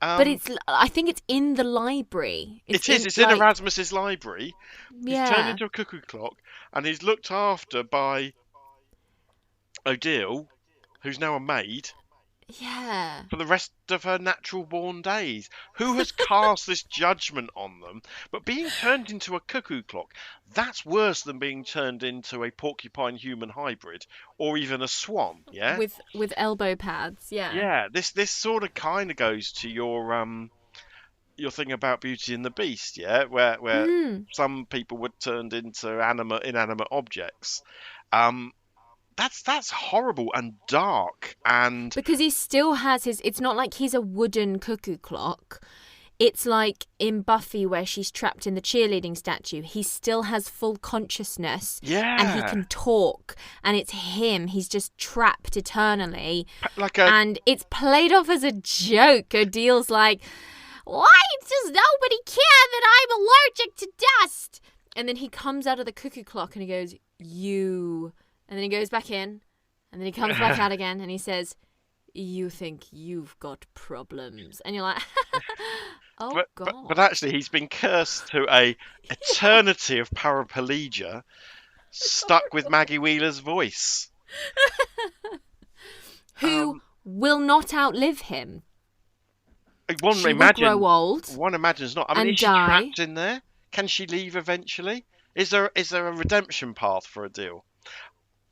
But Um, I think it's in the library. It's it is. in It's in like Erasmus's library. He's turned yeah. into a cuckoo clock, and he's looked after by Odile, who's now a maid, Yeah. for the rest of her natural born days. Who has cast this judgment on them? But being turned into a cuckoo clock, that's worse than being turned into a porcupine human hybrid or even a swan, yeah? With elbow pads, yeah. Yeah, this sort of kind of goes to your thing about Beauty and the Beast, yeah, where Mm. some people were turned into inanimate objects. Um that's horrible and dark and Because he still has his it's not like he's a wooden cuckoo clock. It's like in Buffy where she's trapped in the cheerleading statue. He still has full consciousness and he yeah, can talk and it's him. He's just trapped eternally. like a And it's played off as a joke. Odile's like, why does nobody care that I'm allergic to dust? And then he comes out of the cuckoo clock and he goes, you. And then he goes back in. And then he comes back out again and he says, you think you've got problems. And you're like, oh, God. but actually he's been cursed to a eternity of paraplegia, stuck with Maggie Wheeler's voice. Who will not outlive him. One She will grow old One imagines not. I mean, and is she die. trapped in there? Can she leave eventually? Is there a redemption path for Adele?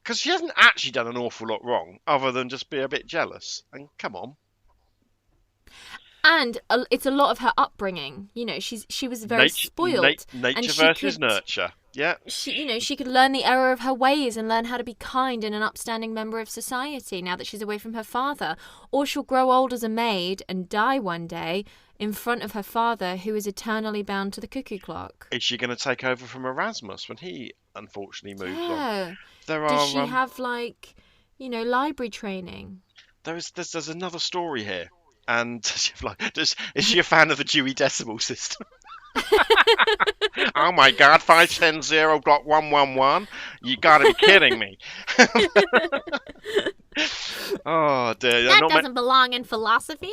Because she hasn't actually done an awful lot wrong, other than just be a bit jealous. And come on, And it's a lot of her upbringing. You know, she was very spoiled. nature and she versus could, nurture. Yeah, she could learn the error of her ways and learn how to be kind and an upstanding member of society now that she's away from her father. Or she'll grow old as a maid and die one day in front of her father, who is eternally bound to the cuckoo clock. is she going to take over from Erasmus when he unfortunately moves on? Yeah. There Does are she have library training? there's another story here, and is she a fan of the Dewey Decimal System? Oh my God, 510.111. You gotta be kidding me. Oh dear. That doesn't belong in philosophy.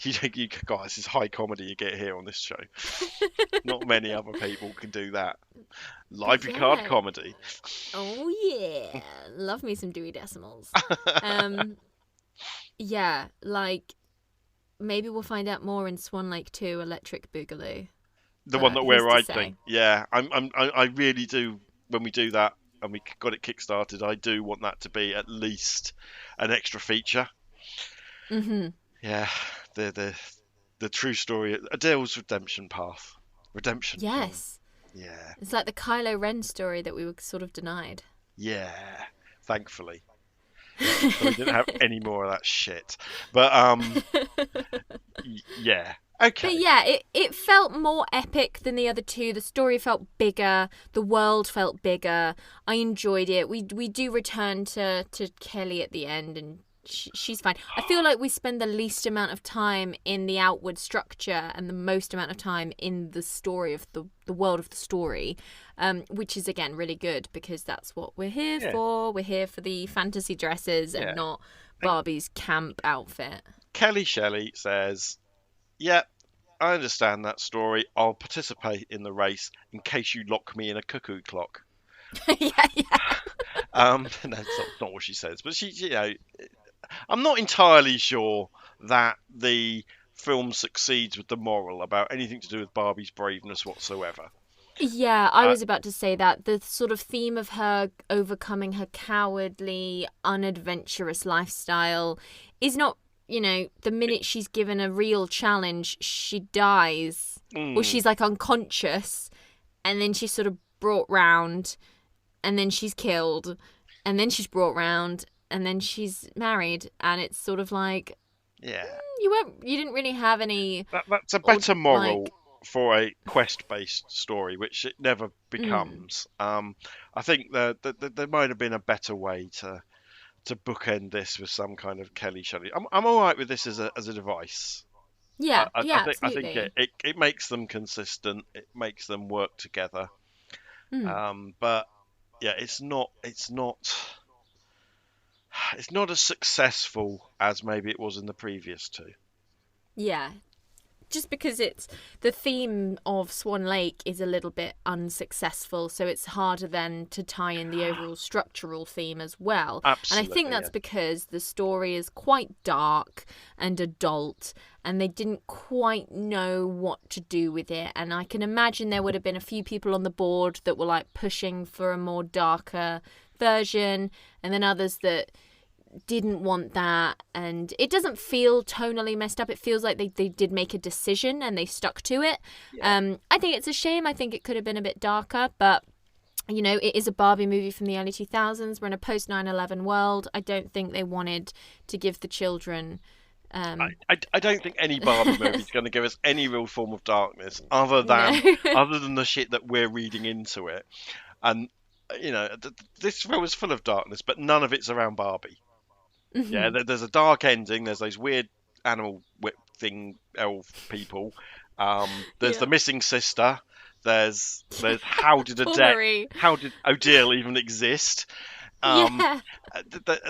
You guys, this is high comedy you get here on this show. Not many other people can do that. Library card Yeah. comedy. Oh yeah, love me some Dewey Decimals. Yeah, like maybe we'll find out more in Swan Lake 2: Electric Boogaloo. The one that who's we're to writing. say? Yeah, I really do. When we do that and we got it kickstarted, I do want that to be at least an extra feature. Mm-hmm. Yeah, the true story, Adele's redemption path, redemption. Yes, Yeah, it's like the Kylo Ren story that we were sort of denied. yeah. Thankfully, so we didn't have any more of that shit. But yeah. Okay. But yeah, it felt more epic than the other two. The story felt bigger. The world felt bigger. I enjoyed it. We do return to Kelly at the end, and she's fine. I feel like we spend the least amount of time in the outward structure and the most amount of time in the story of the world of the story, which is, again, really good because that's what we're here for. We're here for the fantasy dresses and not Barbie's camp outfit. Kelly Shelley says, "Yeah, I understand that story. I'll participate in the race in case you lock me in a cuckoo clock." Yeah. No, that's not what she says, but I'm not entirely sure that the film succeeds with the moral about anything to do with Barbie's braveness whatsoever. Yeah, I Uh, was about to say that. The sort of theme of her overcoming her cowardly, unadventurous lifestyle is not, the minute she's given a real challenge, she dies. Or mm, she's like unconscious, and then she's sort of brought round, and then she's killed, and then she's brought round, and then she's married. And it's sort of like, yeah, you didn't really have any, that's a or better moral like, for a quest-based story, which it never mm, becomes. I think there might have been a better way to bookend this with some kind of Kelly Shelley. I'm all right with this as a device. yeah, I yeah, think absolutely. it makes them consistent. It makes them work together. Mm, But yeah, it's not as successful as maybe it was in the previous two. yeah, just because it's the theme of Swan Lake is a little bit unsuccessful, so it's harder then to tie in the overall structural theme as well. And I think Absolutely, that's yeah. because the story is quite dark and adult, and they didn't quite know what to do with it. And I can imagine there would have been a few people on the board that were like pushing for a more darker version, and then others that didn't want that. And it doesn't feel tonally messed up. It feels like they did make a decision and they stuck to it. Yeah. I think it's a shame. I think it could have been a bit darker, but it is a Barbie movie from the early 2000s. We're in a post 9/11 world. I don't think they wanted to give the children um I don't think any Barbie movie is going to give us any real form of darkness no. other than the shit that we're reading into it. And this film is full of darkness, but none of it's around Barbie. Yeah, Mhm. there's a dark ending. There's those weird animal whip thing elf people. There's the Yeah. missing sister. There's Pollery. how did Odile even exist? Um, Yeah.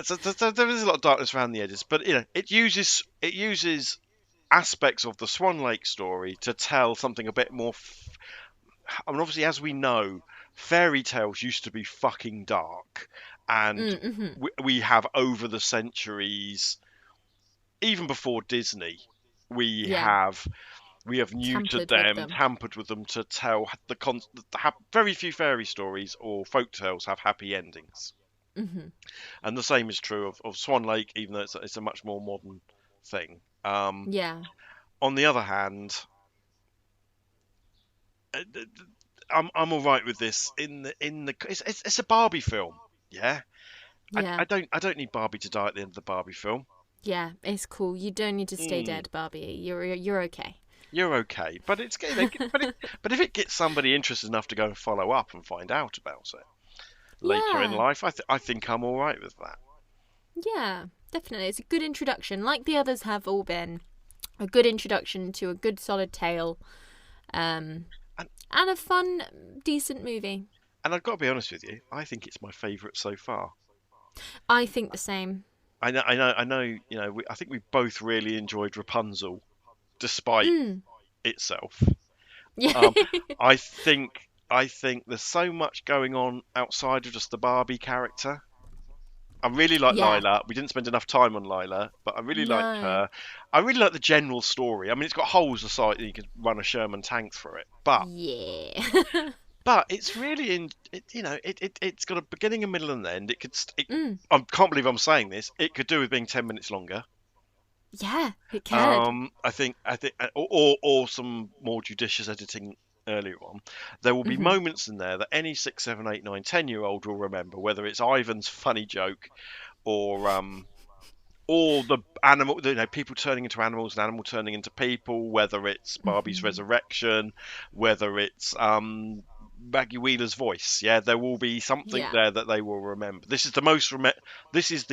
so there is a lot of darkness around the edges, but it uses aspects of the Swan Lake story to tell something a bit more. I mean, obviously, as we know, fairy tales used to be fucking dark, and Mm-hmm. we have over the centuries, even before Disney, we Yeah. have we have neutered Tampered with them, them. tampered with them to tell very few fairy stories or folk tales have happy endings, Hmm. and the same is true of Swan Lake, even though it's a much more modern thing. Yeah. On the other hand, uh, I'm all right with this in the it's a Barbie film, yeah. Yeah. I don't need Barbie to die at the end of the Barbie film. Yeah. It's cool. You don't need to stay Mm, dead, Barbie. You're okay. you're okay, but but if it gets somebody interested enough to go and follow up and find out about it later in Yeah. life, I think I'm all right with that. Yeah. Definitely. It's a good introduction, like the others have all been. A good introduction to a good solid tale. Um, And and a fun, decent movie. and I've got to be honest with you, I think it's my favourite so far. I think the same. I know. I think we both really enjoyed Rapunzel, despite Mm. itself. Yeah. Um, I think there's so much going on outside of just the Barbie character. I really like Yeah. Lila. We didn't spend enough time on Lila, but I really liked No. her. I really like the general story. I mean, it's got holes the size that you could run a Sherman tank through it, but Yeah. it's really it's got a beginning, a middle, and an end. Mm. I can't believe I'm saying this. It could do with being 10 minutes longer. Yeah, it could. I think, or some more judicious editing earlier on. There will be Hmm. moments in there that any 6, 7, 8, 9, 10-year-old will remember, whether it's Ivan's funny joke or the animal, people turning into animals and animal turning into people, whether it's Barbie's Hmm. resurrection, whether it's Maggie Wheeler's voice. Yeah, there will be something Yeah. there that they will remember. This is the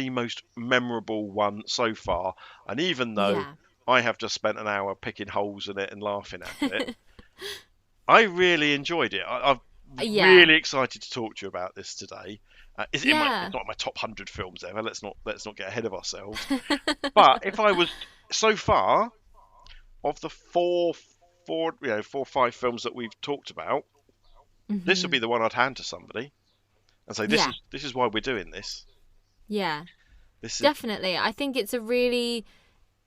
most memorable one so far, and even though Yeah. I have just spent an hour picking holes in it and laughing at it, I really enjoyed it. I'm Yeah. really excited to talk to you about this today. It's Yeah. not my top 100 films ever. Let's not get ahead of ourselves. But if I was so far of the four or five films that we've talked about, this would Hmm. be the one I'd hand to somebody and say, Yeah. this is why we're doing this. Yeah. This is Definitely. I think it's a really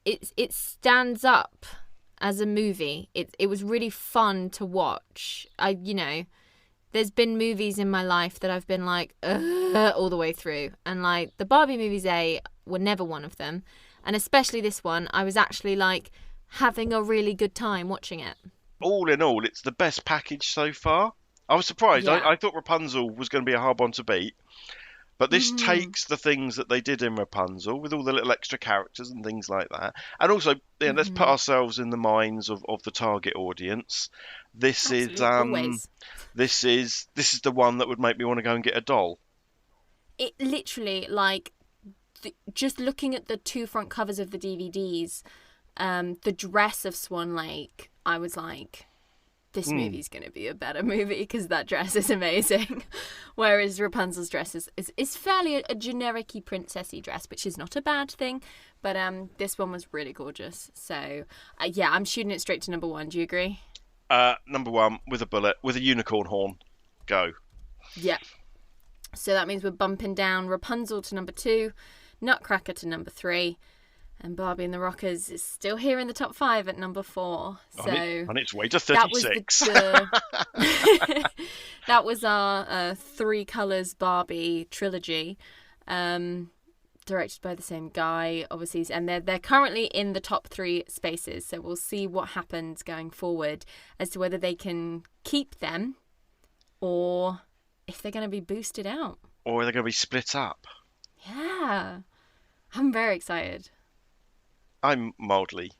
it stands up as a movie. It was really fun to watch. There's been movies in my life that I've been like, ugh, all the way through. And like the Barbie movies were never one of them. And especially this one, I was actually like having a really good time watching it. All in all, it's the best package so far. I was surprised. Yeah. I thought Rapunzel was going to be a hard one to beat. But this takes the things that they did in Rapunzel with all the little extra characters and things like that. And also, let's put ourselves in the minds of the target audience. This Always. is the one that would make me want to go and get a doll. It literally, like, just looking at the two front covers of the DVDs, the dress of Swan Lake, I was like, this movie's going to be a better movie because that dress is amazing. Whereas Rapunzel's dress is fairly a generic-y princessy dress, which is not a bad thing. But this one was really gorgeous. So, yeah, I'm shooting it straight to number one. Do you agree? Number one, with a bullet, with a unicorn horn. Go. Yeah. So that means we're bumping down Rapunzel to number 2, Nutcracker to number 3, and Barbie and the Rockers is still here in the top 5 at number 4. So on its way to 36. That was our Three Colours Barbie trilogy, directed by the same guy, obviously, and they're currently in the top 3 spaces. So we'll see what happens going forward as to whether they can keep them or if they're going to be boosted out. Or they're going to be split up. Yeah. I'm very excited. I'm mildly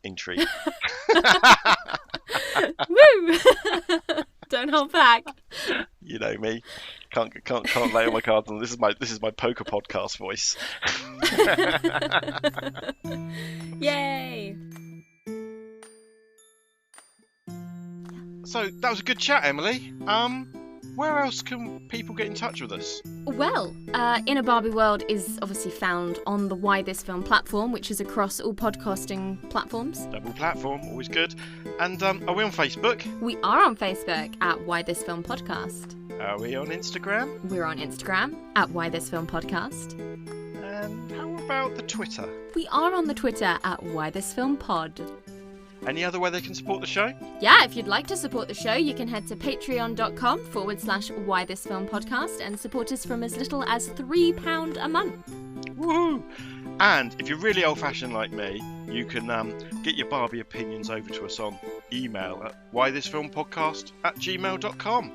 intrigued. Woo! Don't hold back. You know me. Can't lay on my cards on. This is my poker podcast voice. Yay! So that was a good chat, Emily. Where else can people get in touch with us? Well, In A Barbie World is obviously found on the Why This Film platform, which is across all podcasting platforms. Double platform, always good. And are we on Facebook? We are on Facebook at Why This Film Podcast. Are we on Instagram? We're on Instagram at Why This Film Podcast. And how about the Twitter? We are on the Twitter at Why This Film Pod. Any other way they can support the show? Yeah, if you'd like to support the show, you can head to patreon.com/Why This Film Podcast and support us from as little as £3 a month. Woohoo! And if you're really old-fashioned like me, you can get your Barbie opinions over to us on email at whythisfilmpodcast@gmail.com.